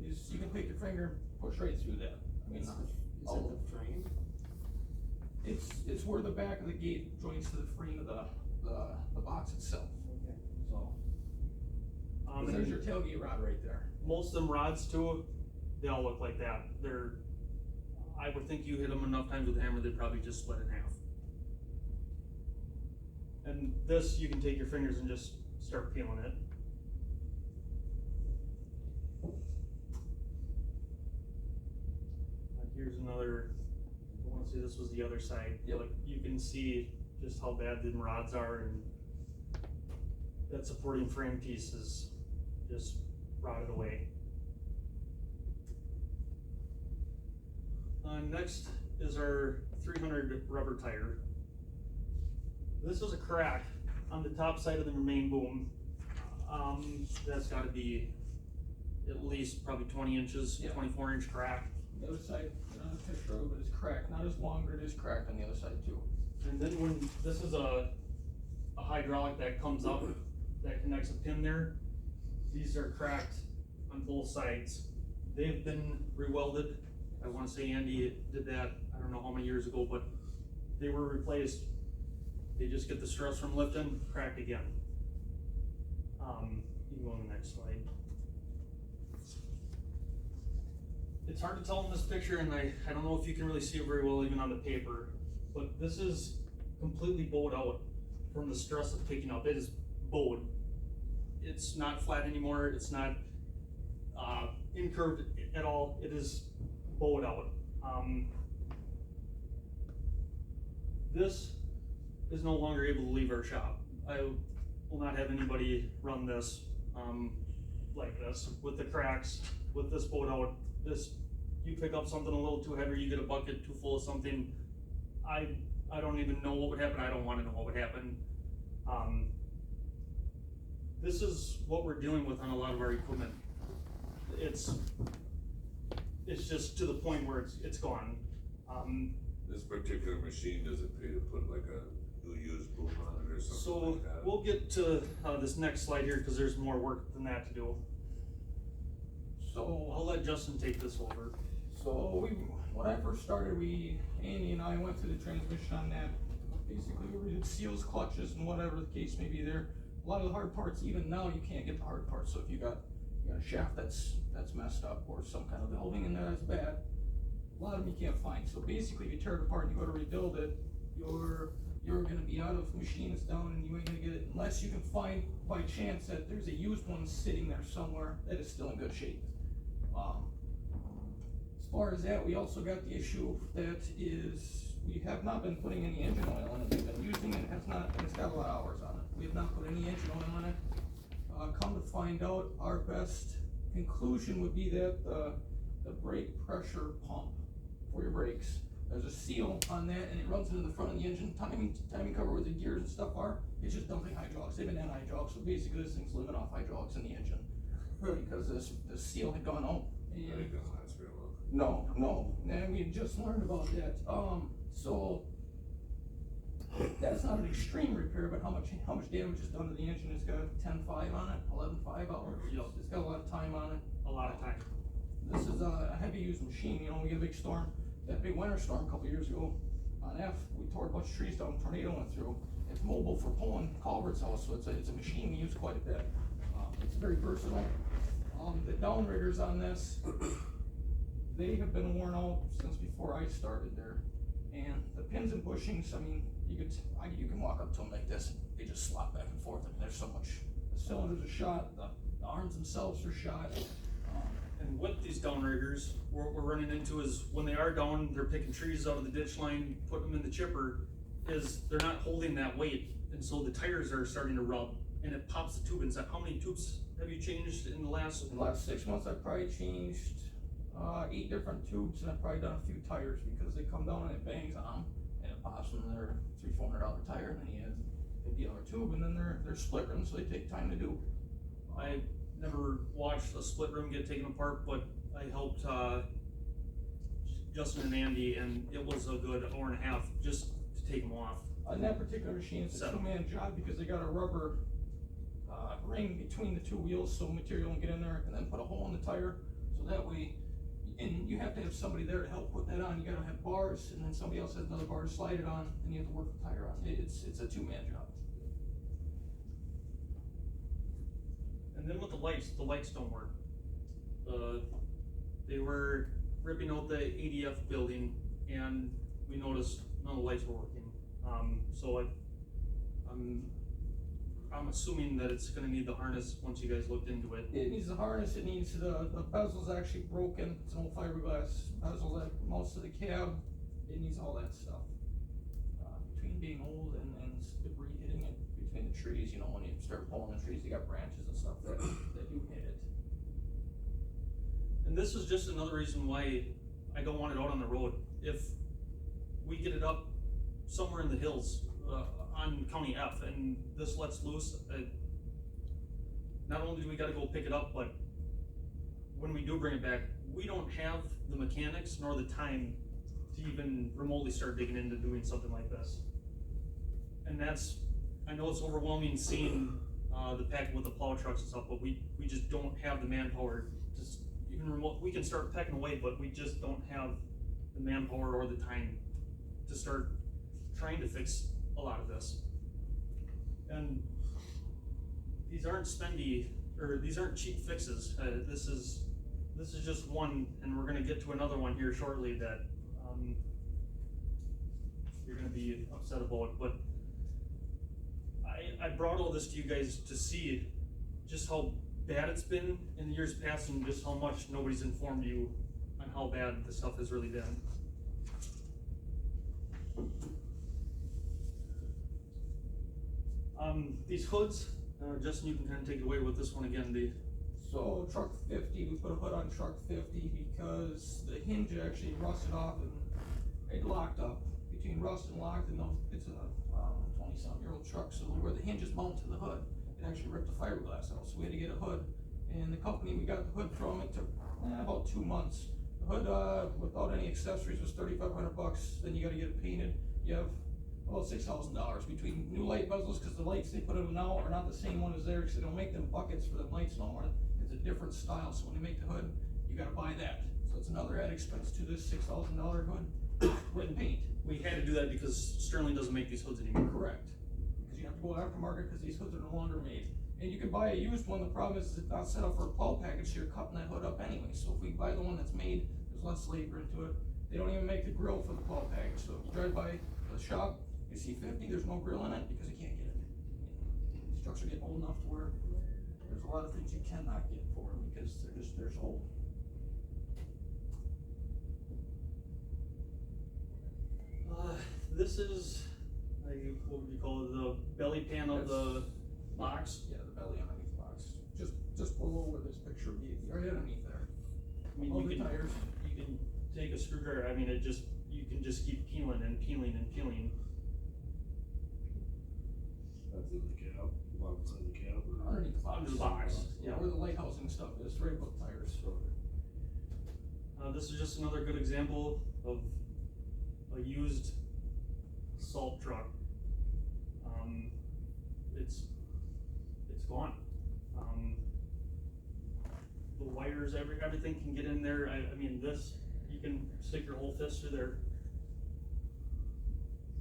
You can take your finger, push right through that. I mean, Is it the frame? it's where the back of the gate joins to the frame of the box itself. Okay. So, there's your tailgate rod right there. Most of them rods too, they all look like that. I would think you hit them enough times with a hammer, they'd probably just split in half. And this, you can take your fingers and just start peeling it. Here's another, I wanna say this was the other side. Yep. Like, you can see just how bad the rods are, and that supporting frame piece is just rotted away. Next is our 300 rubber tire. This is a crack on the top side of the main boom. That's gotta be at least probably 20 inches, Yeah. 24-inch crack. The other side, on the picture of it is cracked, not as long, but it is cracked on the other side too. And then when, this is a hydraulic that comes up, that connects a pin there. These are cracked on both sides. They've been re-welded. I wanna say Andy did that, I don't know how many years ago, but they were replaced. They just get the stress from lifting, cracked again. You can go on the next slide. It's hard to tell in this picture, and I don't know if you can really see it very well even on the paper, but this is completely bowed out from the stress of picking up. It is bowed. It's not flat anymore, it's not incurved at all, it is bowed out. This is no longer able to leave our shop. I will not have anybody run this like this, with the cracks, with this bowed out. This, you pick up something a little too heavy, you get a bucket too full of something, I don't even know what would happen, I don't wanna know what would happen. This is what we're dealing with on a lot of our equipment. It's just to the point where it's gone. This particular machine, does it pay to put like a new used boom on it or something So like that? we'll get to this next slide here, cause there's more work than that to do. So I'll let Justin take this over. So when I first started, Andy and I went through the transmission on that. Basically, we did seals, clutches, and whatever the case may be there. A lot of the hard parts, even now, you can't get the hard parts. So if you got you got a shaft that's messed up, or some kind of valving in there that's bad. A lot of them you can't find, so basically if you tear it apart and you go to rebuild it, you're gonna be out of machines down and you ain't gonna get it unless you can find by chance that there's a used one sitting there somewhere that is still in good shape. As far as that, we also got the issue that is, we have not been putting any engine oil in it. We've been using it, it's got a lot of hours on it. We have not put any engine oil in it. Come to find out, our best conclusion would be that the brake pressure pump for your brakes, there's a seal on that and it runs into the front of the engine, timing cover where the gears and stuff are. It's just dumping hydraulics. They've been in hydraulics, so basically this thing's living off hydraulics in the engine. Because the seal had gone out. That ain't gonna last very long. No, and we just learned about that, so that's not an extreme repair, but how much damage is done to the engine? It's got 10.5 on it, 11.5 hours. Yep. It's got a lot of time on it. A lot of time. This is a heavy used machine, we get a big storm, that big winter storm a couple years ago on F, we tore a bunch of trees down, tornado went through. It's mobile for pulling culverts out, so it's a machine we use quite a bit. It's very versatile. The downriggers on this, they have been worn out since before I started there. And the pins and bushings, you can walk up to them like this, they just slop back and forth. There's so much, the cylinders are shot, the arms themselves are shot. And what these downriggers we're running into is when they are down, they're picking trees out of the ditch line, putting them in the chipper, is they're not holding that weight. And so the tires are starting to rub and it pops the tube inside. How many tubes have you changed in the last? In the last 6 months, I've probably changed 8 different tubes, and I've probably done a few tires because they come down and it bangs on them and it pops them. They're $300-400 tire, and then you add $50 tube, and then they're split rims, so they take time to do. I never watched a split rim get taken apart, but I helped Justin and Andy, and it was a good hour and a half just to take them off. On that particular machine, it's a two-man job because they got a rubber ring between the two wheels so material won't get in there, and then put a hole in the tire, so that way, and you have to have somebody there to help put that on. You gotta have bars, and then somebody else has another bar to slide it on, and you have to work the tire on. It's a two-man job. And then with the lights don't work. They were ripping out the ADF building, and we noticed none of the lights were working. So I'm assuming that it's gonna need the harness once you guys looked into it. It needs the harness, it needs the bezel's actually broken, it's an old fiberglass bezel that most of the cab, it needs all that stuff. Between being old and debris hitting it, between the trees, when you start pulling the trees, you got branches and stuff that do hit it. And this is just another reason why I don't want it out on the road. If we get it up somewhere in the hills, on County F, and this lets loose, not only do we gotta go pick it up, but when we do bring it back, we don't have the mechanics nor the time to even remotely start digging into doing something like this. And I know it's overwhelming seeing the packing with the plow trucks and stuff, but we just don't have the manpower to even we can start pecking away, but we just don't have the manpower or the time to start trying to fix a lot of this. And these aren't these aren't cheap fixes. This is just one, and we're gonna get to another one here shortly that you're gonna be upset about. But I brought all this to you guys to see just how bad it's been in the years past, and just how much nobody's informed you on how bad this stuff has really been. These hoods, Justin, you can kind of take it away with this one again. So truck 50, we put a hood on truck 50 because the hinge actually rusted off and it locked up. Between rust and locked, and it's a 20-some-year-old truck, so where the hinge is mounted to the hood, it actually ripped the fiberglass out. So we had to get a hood, and the company we got the hood from, it took about 2 months. The hood, without any accessories, was $3,500. Then you got to get it painted. You have about $6,000 between new light bezels, because the lights they put in now are not the same one as there, because they don't make them buckets for the lights no more. It's a different style, so when you make the hood, you gotta buy that. So it's another add expense to this $6,000 hood with paint. We had to do that because Sterling doesn't make these hoods anymore. Correct. Because you have to go aftermarket, because these hoods are no longer made. And you can buy a used one, the problem is it's not set up for a plow package, so you're cutting that hood up anyway, so if we buy the one that's made, there's less labor into it. They don't even make the grill for the plow package, so if you drive by the shop, you see 50, there's no grill in it because you can't get it. These trucks are getting old enough to where there's a lot of things you cannot get for them because they're so old. This is, what would you call it, the belly pan of the box? Yeah, the belly underneath the box, just below where this picture would be, right underneath there. I mean, All the tires. you can take a screwdriver, I mean, you can just keep peeling and peeling and peeling. That's in the cab, alongside the cab, or? Underneath the box. Under the box, yeah. Where the light housing stuff is, right above the tires. This is just another good example of a used salt truck. It's gone. The wires, everything can get in there. I mean, this, you can stick your whole fist through there.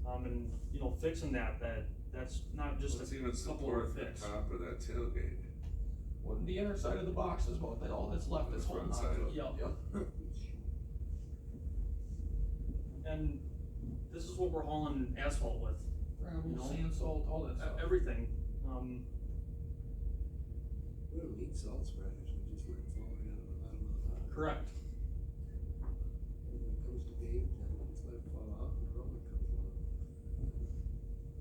And, you know, fixing that's not just Let's a even couple support of the fix. top of that tailgate. Well, the inner side of the box is about that, all that's left is The holding front on to it. side. Yep. And this is what we're hauling asphalt with, Gravel, You know? sand, salt, all that stuff. everything. We don't need salt spreaders, we just let it fall right out of the bottom of the pot. Correct. And when it comes to paved, then we just let it fall off and the roller comes off.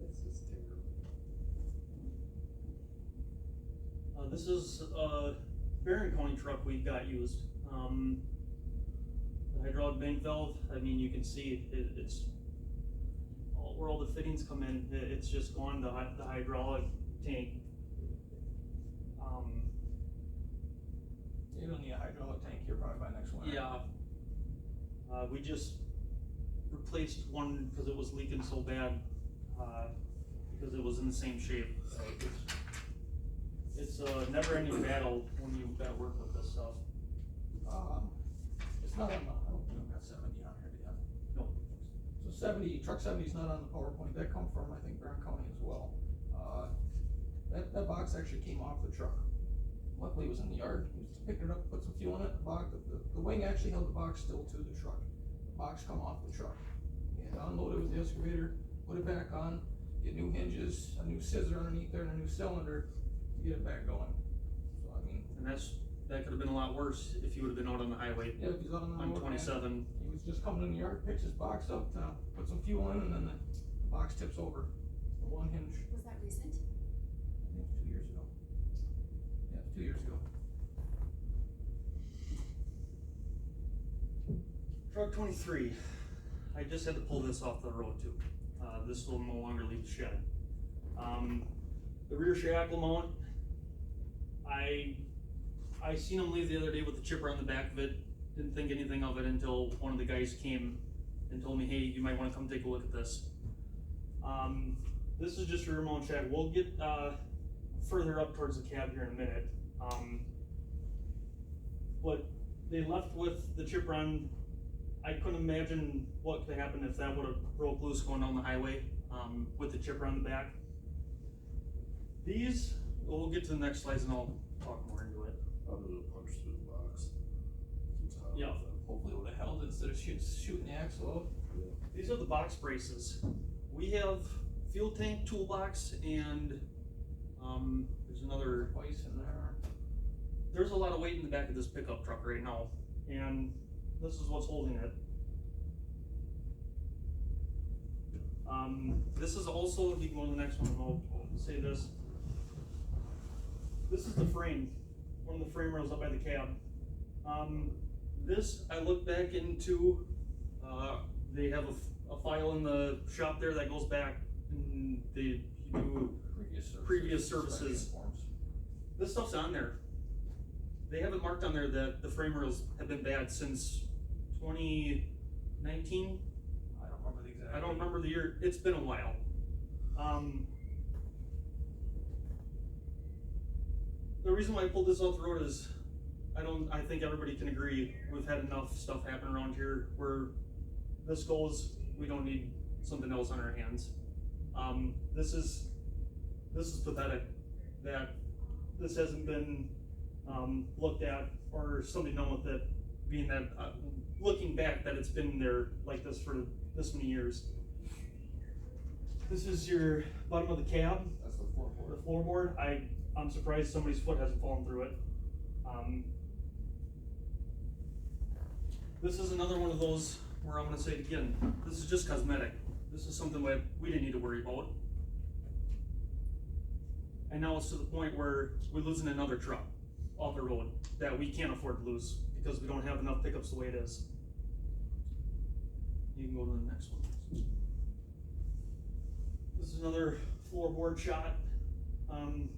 That's just terrible. This is a Barron County truck we got used. The hydraulic bank valve, I mean, you can see it's where all the fittings come in, it's just gone, the hydraulic tank. You don't need a hydraulic tank here probably by next winter. Yeah. We just replaced one because it was leaking so bad, because it was in the same shape. It's a never-ending battle when you've got to work with this stuff. It's not on the, I don't think I've got 70 on here yet. No. So truck 70 is not on the PowerPoint, that come from, I think, Barron County as well. That box actually came off the truck. Luckily it was in the yard, we just picked it up, put some fuel in it, the wing actually held the box still to the truck. The box come off the truck. We had to unload it with the excavator, put it back on, get new hinges, a new scissor underneath there and a new cylinder to get it back going. So I mean. And that could have been a lot worse if you would have been out on the highway Yeah, if he's out on the on road, 27. he was just coming in the yard, picks his box up, put some fuel in, and then the box tips over. The one hinge, Was that recent? I think 2 years ago. Yeah, 2 years ago. Truck 23, I just had to pull this off the road too. This will no longer leave the shed. The rear shackle mount, I seen him leave the other day with the chipper on the back of it. Didn't think anything of it until one of the guys came and told me, hey, you might wanna come take a look at this. This is just a rear mount shack. We'll get further up towards the cab here in a minute. But they left with the chipper on. I couldn't imagine what could happen if that would've broke loose going down the highway, with the chipper on the back. These, we'll get to the next slides and I'll talk more into it. I'll do a punch through the box. Yeah. Hopefully it would've held instead of shooting the axle out. These are the box braces. We have fuel tank toolbox and, there's another, Twice in there. there's a lot of weight in the back of this pickup truck right now, and this is what's holding it. This is also, if you go to the next one, I'll say this. This is the frame, one of the frame rails up by the cab. This, I looked back into, they have a file in the shop there that goes back, and they do previous services. Forms. This stuff's on there. They have it marked on there that the frame rails have been bad since 2019. I don't remember the exact. I don't remember the year, it's been a while. The reason why I pulled this off the road is, I think everybody can agree, we've had enough stuff happen around here where this goes, we don't need something else on our hands. This is pathetic that this hasn't been, looked at, or somebody known with it, being that, looking back, that it's been there like this for this many years. This is your bottom of the cab, That's the floorboard. the floorboard. I'm surprised somebody's foot hasn't fallen through it. This is another one of those where I'm gonna say it again, this is just cosmetic. This is something that we didn't need to worry about. And now it's to the point where we're losing another truck off the road that we can't afford to lose because we don't have enough pickups the way it is. You can go to the next one. This is another floorboard shot,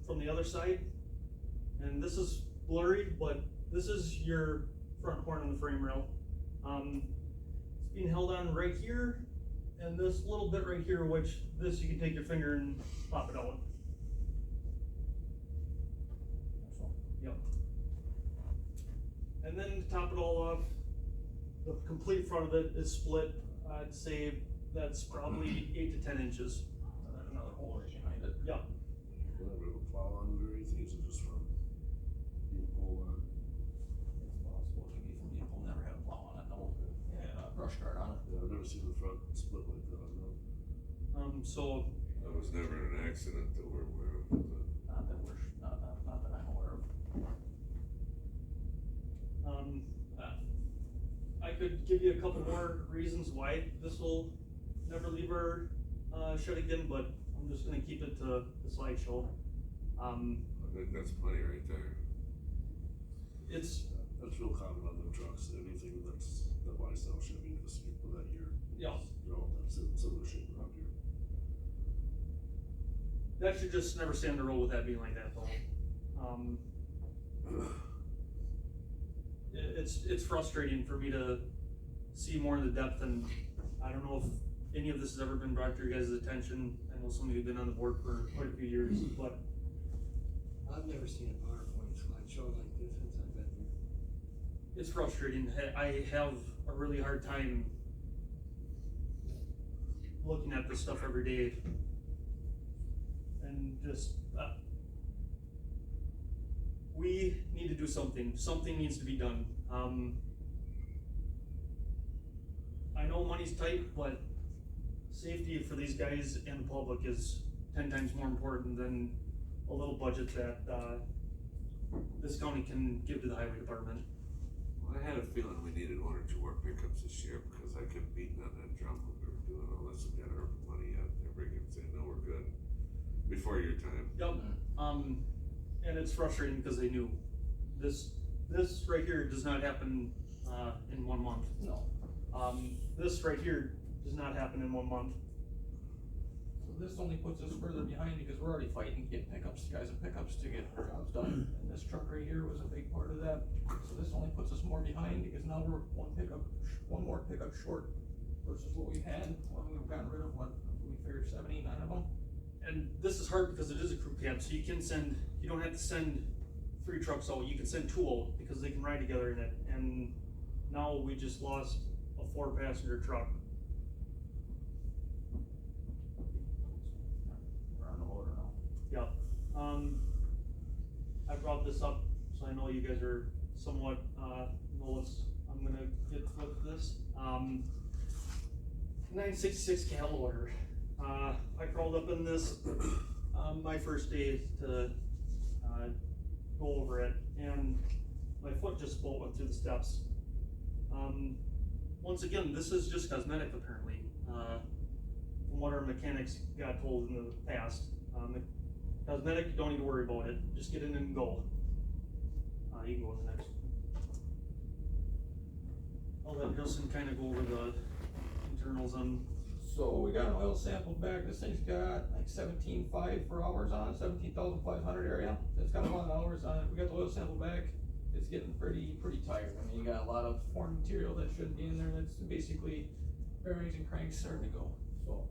from the other side. And this is blurry, but this is your front horn on the frame rail. It's being held on right here, and this little bit right here, which this you can take your finger and pop it out. Yep. And then to top it all off, the complete front of it is split. I'd say that's probably 8 to 10 inches. And then another hole right behind it. Yep. Will that ever plow on or anything, is it just from being pulled on? It's possible it could be from vehicle, never had a plow on it, no, and a brush guard on it. Yeah, I've never seen the front split like that, no. So That was never an accident that we're aware of, was it? Not that we're, not that I'm aware of. I could give you a couple more reasons why this will never leave our shed again, but I'm just gonna keep it to the slideshow. I think that's plenty right there. It's, That's real common on them trucks, anything that buy sell Chevy this year, or that year. yeah, You know, that's it, similar shape around here. that should just never stay on the road with that being like that though. It's frustrating for me to see more in the depth, and I don't know if any of this has ever been brought to your guys' attention. I know some of you have been on the board for quite a few years, but I've never seen a PowerPoint slideshow like this since I've been here. it's frustrating. I have a really hard time looking at this stuff every day, and just, we need to do something. Something needs to be done. I know money's tight, but safety for these guys and the public is 10 times more important than a little budget that, this county can give to the highway department. Well, I had a feeling we needed 1 or 2 more pickups this year, because I kept beating on that drum when we were doing all this, we got our money yet, everybody kept saying, no, we're good, before your time. Yep, and it's frustrating because they knew. This right here does not happen, in 1 month. No. This right here does not happen in 1 month. So this only puts us further behind because we're already fighting to get pickups, guys with pickups to get our jobs done. And this truck right here was a big part of that. So this only puts us more behind because now we're one more pickup short versus what we had when we've gotten rid of we figured 7, 8, 9 of them. And this is hard because it is a crew cab, so you don't have to send 3 trucks out, you can send 2 out because they can ride together in it. And now we just lost a 4-passenger truck. We're on the loader now. Yeah, I brought this up, so I know you guys are somewhat, know what's, I'm gonna get with this. 966 cal loader. I crawled up in this, my first day to, go over it, and my foot just about went through the steps. Once again, this is just cosmetic apparently, from what our mechanics got told in the past. Cosmetic, you don't need to worry about it, just get in and go. You can go to the next one. I'll let Justin kinda go over the internals on. So we got an oil sample back. This thing's got like 17.5 for hours on it, 17,500 area. It's got a lot of hours on it. We got the oil sample back. It's getting pretty tired. I mean, you got a lot of foreign material that shouldn't be in there. That's basically bearings and cranks starting to go. So,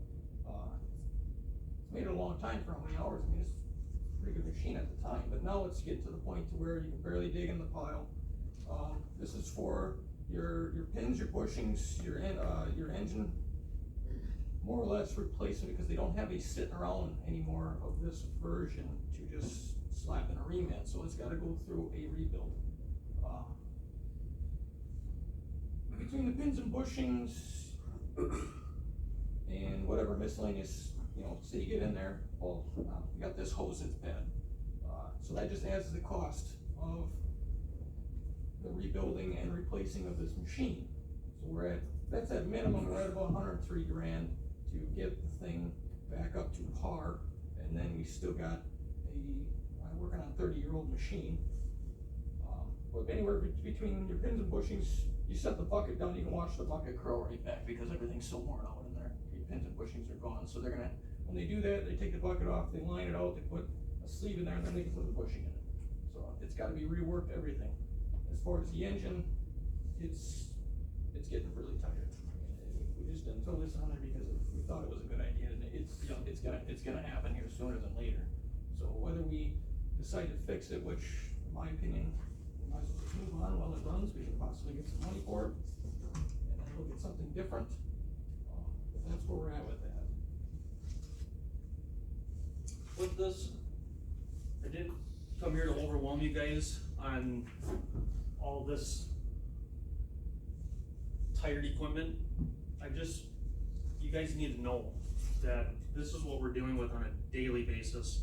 it's made it a long time for how many hours. I mean, it's a pretty good machine at the time, but now it's getting to the point to where you can barely dig in the pile. This is for your pins, your bushings, your engine, more or less replacing, because they don't have a sitting around anymore of this version to just slapping a reman, so it's gotta go through a rebuild. Between the pins and bushings and whatever miscellaneous, say you get in there, well, we got this hose that's bad. So that just adds to the cost of the rebuilding and replacing of this machine. So that's at minimum, we're at about $103,000 to get the thing back up to par, and then we still got working on a 30-year-old machine. But anywhere between your pins and bushings, you set the bucket down, you can watch the bucket curl right back because everything's so worn out in there. Your pins and bushings are gone, so they're gonna, when they do that, they take the bucket off, they line it out, they put a sleeve in there, and then they can put the bushing in it. So it's gotta be reworked, everything. As far as the engine, it's getting really tired. We just didn't throw this on there because we thought it was a good idea, and it's gonna happen here sooner than later. So whether we decide to fix it, which in my opinion, we might as well just move on while it runs, we can possibly get some money for it, and then look at something different. But that's where we're at with that. With this, I didn't come here to overwhelm you guys on all this tired equipment. You guys need to know that this is what we're dealing with on a daily basis.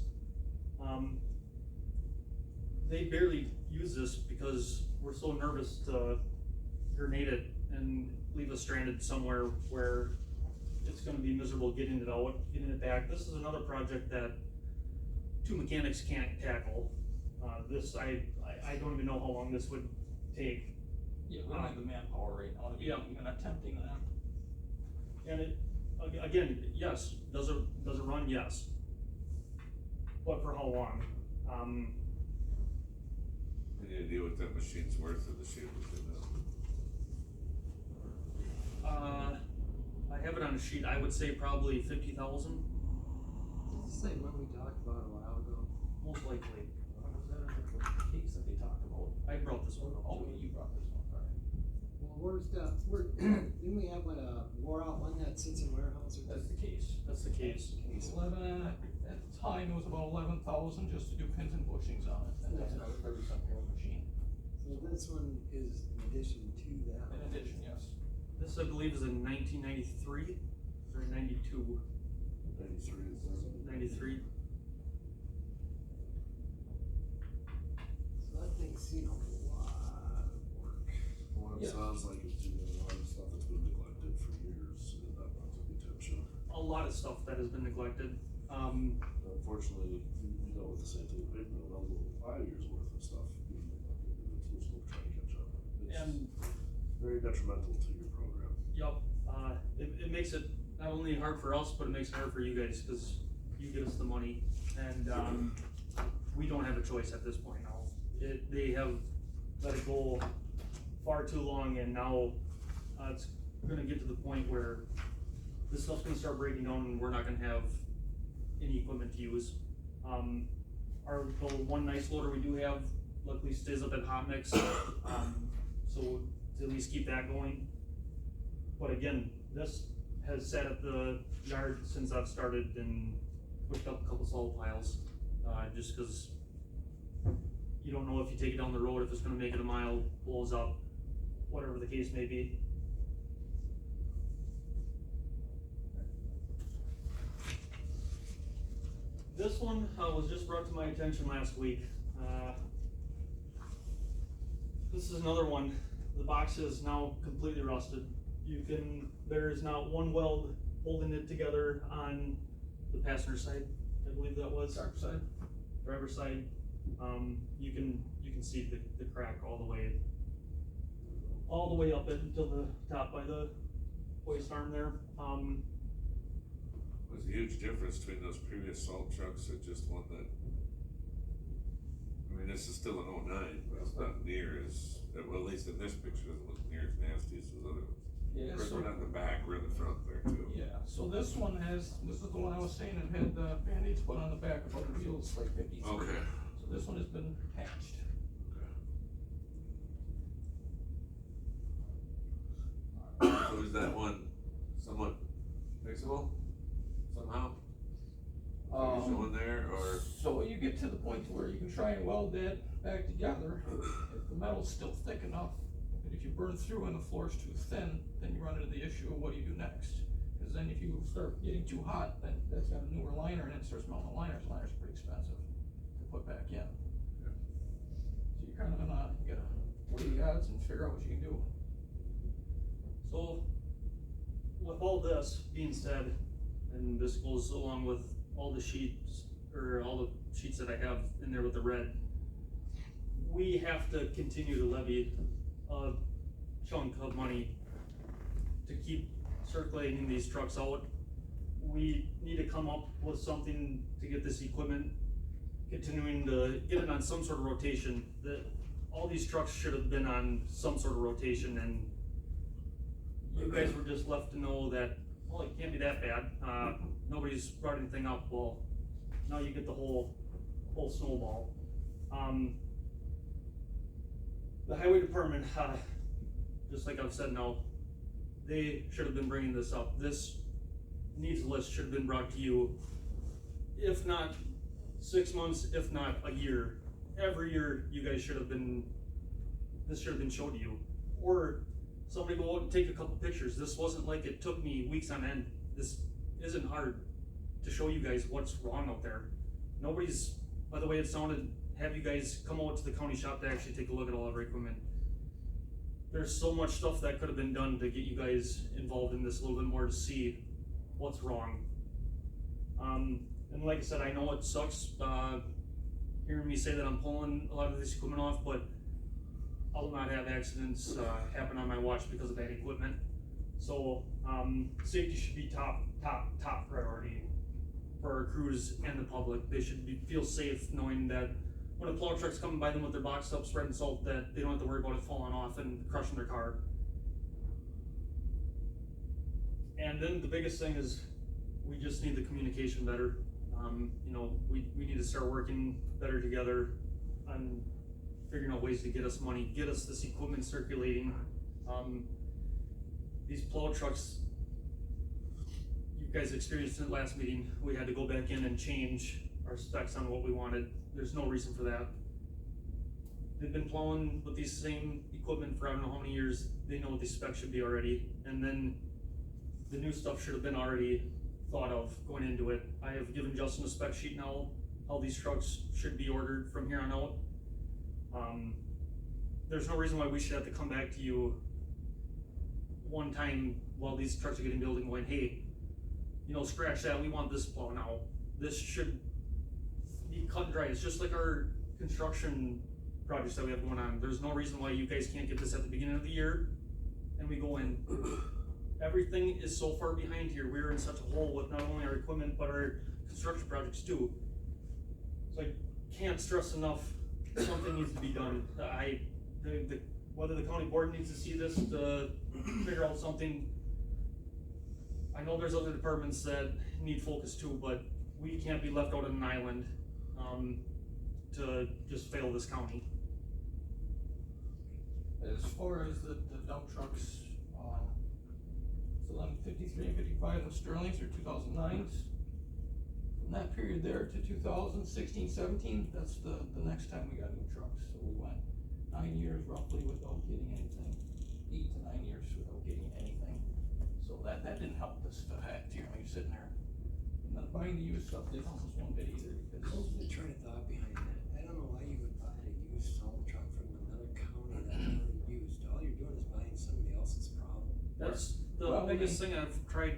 They barely use this because we're so nervous to grenade it and leave us stranded somewhere where it's gonna be miserable getting it out, getting it back. This is another project that 2 mechanics can't tackle. I don't even know how long this would take. Yeah, we don't have the manpower right now to be even attempting that. And it, again, yes, does it run? Yes. But for how long? Any idea what that machine's worth of the shape of it now? I have it on a sheet, I would say probably 50,000, It's the same one we talked about a while ago. most likely. Was that a case that they talked about? I brought this one up. Oh, you brought this one, alright. Well, didn't we have a wore out one that sits in warehouse or? That's the case. That's the case. Case 11, at the time, it was about 11,000 just to do pins and bushings on it, and that's another 30-something-year-old machine. So this one is in addition to that. In addition, yes. This, I believe, is in 1993 or 92. 93. So that thing's seen a lot of work. Well, it sounds like it's doing a lot of stuff that's been neglected for years and not brought to attention. A lot of stuff that has been neglected. Unfortunately, we dealt with the same thing, paper mill, that was over 5 years worth of stuff being neglected, and we're still trying to catch up. And It's very detrimental to your program. Yup, it makes it not only hard for us, but it makes it hard for you guys, cause you give us the money, and, we don't have a choice at this point now. They have let it go far too long, and now, it's gonna get to the point where this stuff's gonna start breaking down, and we're not gonna have any equipment to use. The one nice loader we do have luckily stays up at hot mix, so to at least keep that going. But again, this has sat at the yard since I've started and pushed up a couple salt piles, just cause you don't know if you take it down the road, if it's gonna make it a mile, blows up, whatever the case may be. This one, was just brought to my attention last week. This is another one. The box is now completely rusted. There is not one weld holding it together on the passenger side, I believe that was. Driver's side. You can see the crack all the way up until the top by the hoist arm there. Was a huge difference between those previous salt trucks and just one that, I mean, this is still an 09, but it's not near as, well, at least in this picture, it doesn't look near as nasty as those other ones. Yeah, We're not in the back, we're in the front there too. Yeah, so this is the one I was saying, it had the Band-Aids put on the back above the wheels like 53. Okay. So this one has been patched. So is that one somewhat fixable somehow? Are you showing there, or? So you get to the point where you can try and weld that back together, if the metal's still thick enough, but if you burn through and the floor's too thin, then you run into the issue of what do you do next? Cause then if you start getting too hot, then that's got a newer liner and it starts melting the liners, liners are pretty expensive to put back in. So you're kind of gonna, you gotta weigh the odds and figure out what you can do. So, with all this being said, and this goes along with all the sheets, or all the sheets that I have in there with the red, we have to continue to levy a chunk of money to keep circulating these trucks out. We need to come up with something to get this equipment continuing to get it on some sort of rotation. All these trucks should have been on some sort of rotation, and you guys were just left to know that, well, it can't be that bad. Nobody's brought anything up. Well, now you get the whole snowball. The highway department, just like I've said now, they should have been bringing this up. This needs list should have been brought to you, if not 6 months, if not a year. Every year you guys should have been, this should have been shown to you. Or somebody go out and take a couple pictures. This wasn't like it took me weeks on end. This isn't hard to show you guys what's wrong out there. Nobody's, by the way it sounded, have you guys come out to the county shop to actually take a look at all of our equipment. There's so much stuff that could have been done to get you guys involved in this a little bit more to see what's wrong. And like I said, I know it sucks hearing me say that I'm pulling a lot of this equipment off, but I'll not have accidents happen on my watch because of bad equipment. So safety should be top priority for our crews and the public. They should feel safe knowing that when a plow truck's coming by them with their box up spreading salt, that they don't have to worry about it falling off and crushing their car. And then the biggest thing is we just need the communication better. You know, we need to start working better together on figuring out ways to get us money, get us this equipment circulating. These plow trucks, you guys experienced in the last meeting, we had to go back in and change our specs on what we wanted. There's no reason for that. They've been plowing with these same equipment for I don't know how many years. They know what these specs should be already, and then the new stuff should have been already thought of going into it. I have given Justin a spec sheet now, how these trucks should be ordered from here on out. There's no reason why we should have to come back to you one time while these trucks are getting built and going, hey, you know, scratch that, we want this plow now. This should be cut and dry. It's just like our construction projects that we have going on. There's no reason why you guys can't get this at the beginning of the year and we go in. Everything is so far behind here. We're in such a hole with not only our equipment, but our construction projects too. So I can't stress enough, something needs to be done. Whether the county board needs to see this to figure out something. I know there's other departments that need focus too, but we can't be left out on an island to just fail this county. As far as the dump trucks, so them 53 and 55 of Sterling's are 2009s. From that period there to 2016, 17, that's the next time we got new trucks. So we went 9 years roughly without getting anything, 8 to 9 years without getting anything. So that didn't help this fact, you know, you're sitting there. And then buying the used stuff didn't help us one bit either, because What was the train of thought behind that? I don't know why you would buy a used salt truck from another county that's already used. All you're doing is buying somebody else's problem. That's the biggest thing I've tried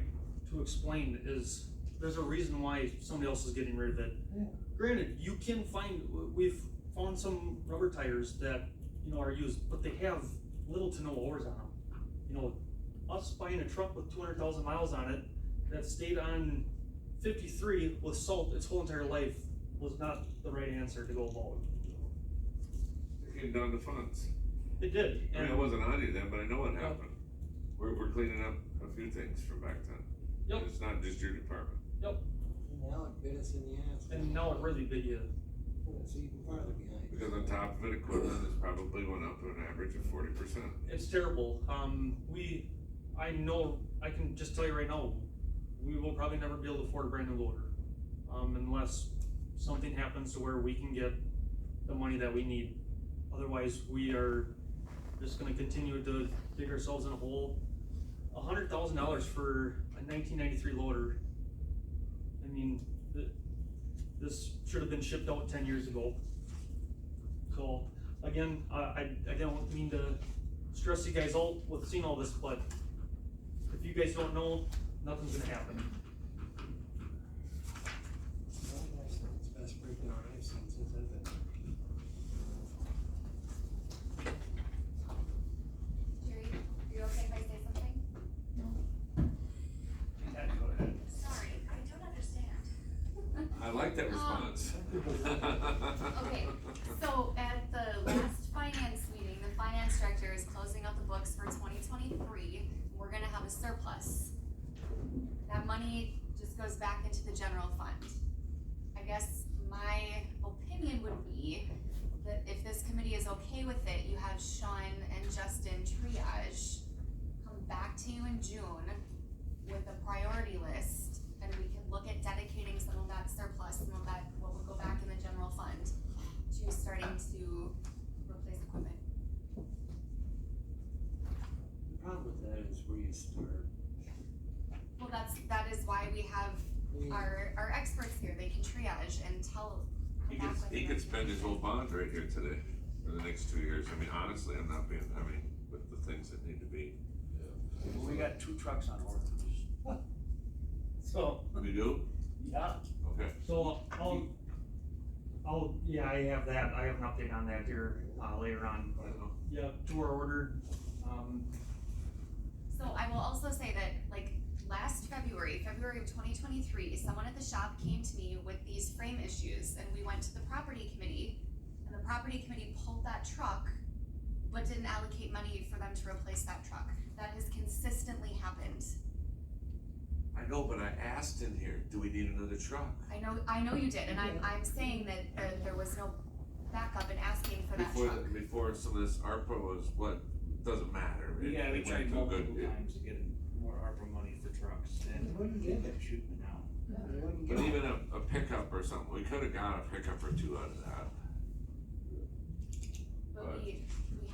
to explain is there's a reason why somebody else is getting rid of it. Yeah. Granted, you can find, we've found some rubber tires that, you know, are used, but they have little to no oars on them. You know, us buying a truck with 200,000 miles on it that stayed on 53 with salt its whole entire life was not the right answer to go about. It came down to funds. It did. I mean, I wasn't on you then, but I know what happened. We're cleaning up a few things from back then. Yep. It's not just your department. Yep. Now it bit us in the ass. And now it really bit you. It's even farther behind. Because on top of it, equipment has probably went up to an average of 40%. It's terrible. I know, I can just tell you right now, we will probably never be able to afford a brand new loader. unless something happens to where we can get the money that we need. Otherwise, we are just gonna continue to dig ourselves in a hole. $100,000 for a 1993 loader. I mean, this should have been shipped out 10 years ago. So, again, I don't mean to stress you guys out with seeing all this, but if you guys don't know, nothing's gonna happen. Well, that's the best breakdown I've seen since I've been. Jerry, are you okay if I say something? Yeah, go ahead. Sorry, I don't understand. I like that response. Okay, so at the last finance meeting, the finance director is closing out the books for 2023. We're gonna have a surplus. That money just goes back into the general fund. I guess my opinion would be that if this committee is okay with it, you have Sean and Justin triage, come back to you in June with a priority list, and we can look at dedicating some of that surplus, some of that, what will go back in the general fund, to starting to replace equipment. The problem with that is where you start. Well, that is why we have our experts here, they can triage and tell. He come could, back with he an- could spend his whole bond right here today, for the next 2 years. I mean, honestly, I'm not being, with the things that need to be. Well, we got 2 trucks on order. So, We do? yeah, Okay. So, yeah, I have that, I have an update on that here, later on. Yeah, 2 are ordered, So I will also say that, like, last February of 2023, someone at the shop came to me with these frame issues, and we went to the property committee, and the property committee pulled that truck, but didn't allocate money for them to replace that truck. That has consistently happened. I know, but I asked in here, do we need another truck? I know you did, and I'm saying that there was no backup in asking for that truck. Before some of this ARPA was, doesn't matter. yeah, we It tried went to multiple good- times to get more ARPA money for trucks, and They wouldn't give it. shooting it down. They wouldn't But give it. even a pickup or something, we could've got a pickup or 2 out of that. But we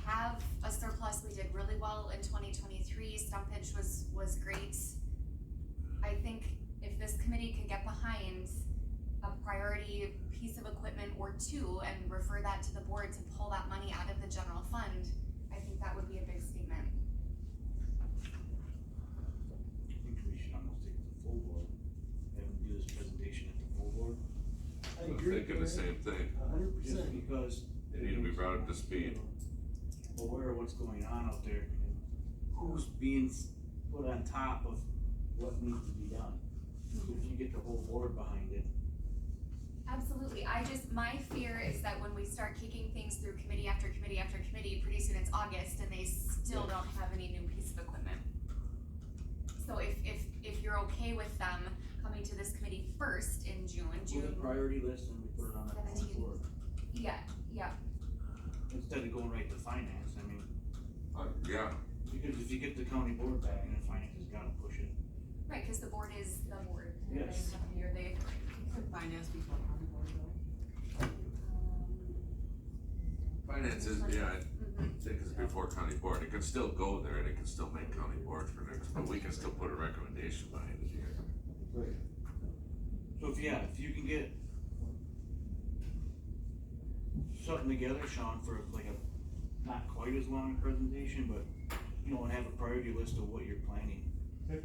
have a surplus, we did really well in 2023, stumpage was great. I think if this committee could get behind a priority piece of equipment or 2 and refer that to the board to pull that money out of the general fund, I think that would be a big statement. I think we should almost take it to full board, have them do this presentation at the full board. I I'm agree, thinking the same thing. 100%. Just because. They need to be brought up to speed. Aware of what's going on out there, and who's being put on top of what needs to be done. If you get the whole board behind it, Absolutely, my fear is that when we start kicking things through committee after committee after committee, pretty soon it's August and they still don't have any new piece of equipment. So if you're okay with them coming to this committee first in June, with a priority list, and we put it on that 17th. board, yeah, instead of going right to finance, I mean, Yeah, because if you get the county board back, then finance has gotta push it. right, cause the board is the board. Yes. You're the, Could finance before county board though? finances, yeah, I mhm. think it's before county board. It can still go there and it can still make county board for next, but we can still put a recommendation behind it here. Right. So if you can get something together, Sean, for like a, not quite as long a presentation, but, and have a priority list of what you're planning. Okay.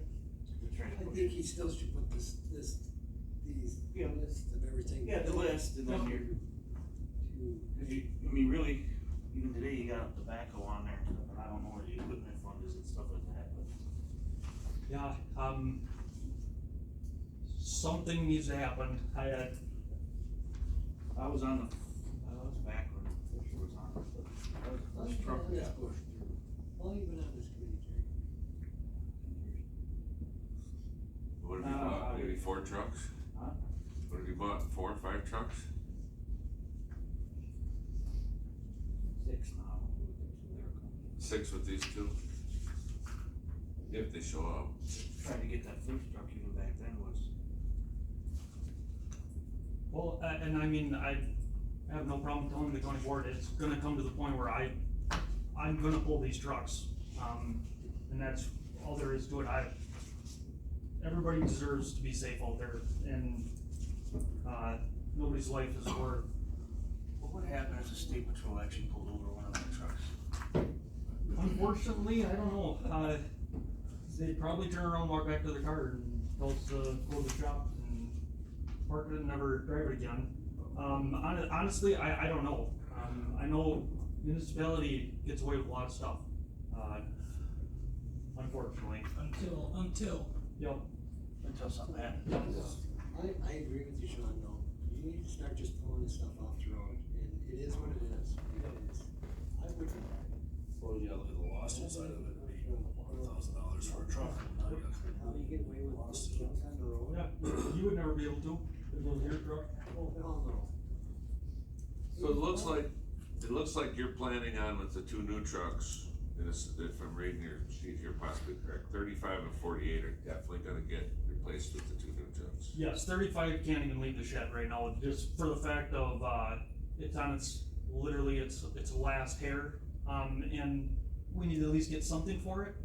To try to I push think it. he still should put these Yeah. list of everything. Yeah, the list, and then you're, cause really, even today you got tobacco on there, and stuff, and I don't know where the equipment fund is and stuff like that, but. yeah, something needs to happen. I was back when Fisher was on, but I was truck Yeah. got pushed through. How long you been on this committee, Jerry? What have you bought, maybe 4 trucks? Huh? What have you bought, 4 or 5 trucks? 6 now, with the 2 that are coming. 6 with these 2? If they show up. Trying to get that first truck even back then was Well, and I mean, I have no problem telling the county board, it's gonna come to the point where I'm gonna pull these trucks. And that's all there is to it. Everybody deserves to be safe out there, and, nobody's life is worth. What would happen if the state patrol actually pulled over one of the trucks? Unfortunately, I don't know, they'd probably turn around, walk back to their car and tell us to go to the shop and park it and never drive it again. Honestly, I don't know. I know municipality gets away with a lot of stuff, unfortunately. Until. Yep. Until something happens. I agree with you, Sean, though. You need to start just pulling this stuff off the road, and it is what it is. It is. I wouldn't. Well, yeah, look at the lawsuit side of it, it'd be $100,000 for a truck. Now you got How do you get away with Lawsuit. junk on the road? Yeah, you would never be able to, if it was your truck. Oh, hell no. So it looks like you're planning on with the two new trucks, and if I'm reading your sheet here, possibly correct, 35 and 48 are definitely gonna get replaced with the two new trucks. Yes, 35 can't even leave the shed right now, just for the fact of, it's on its last hair, and we need to at least get something for it.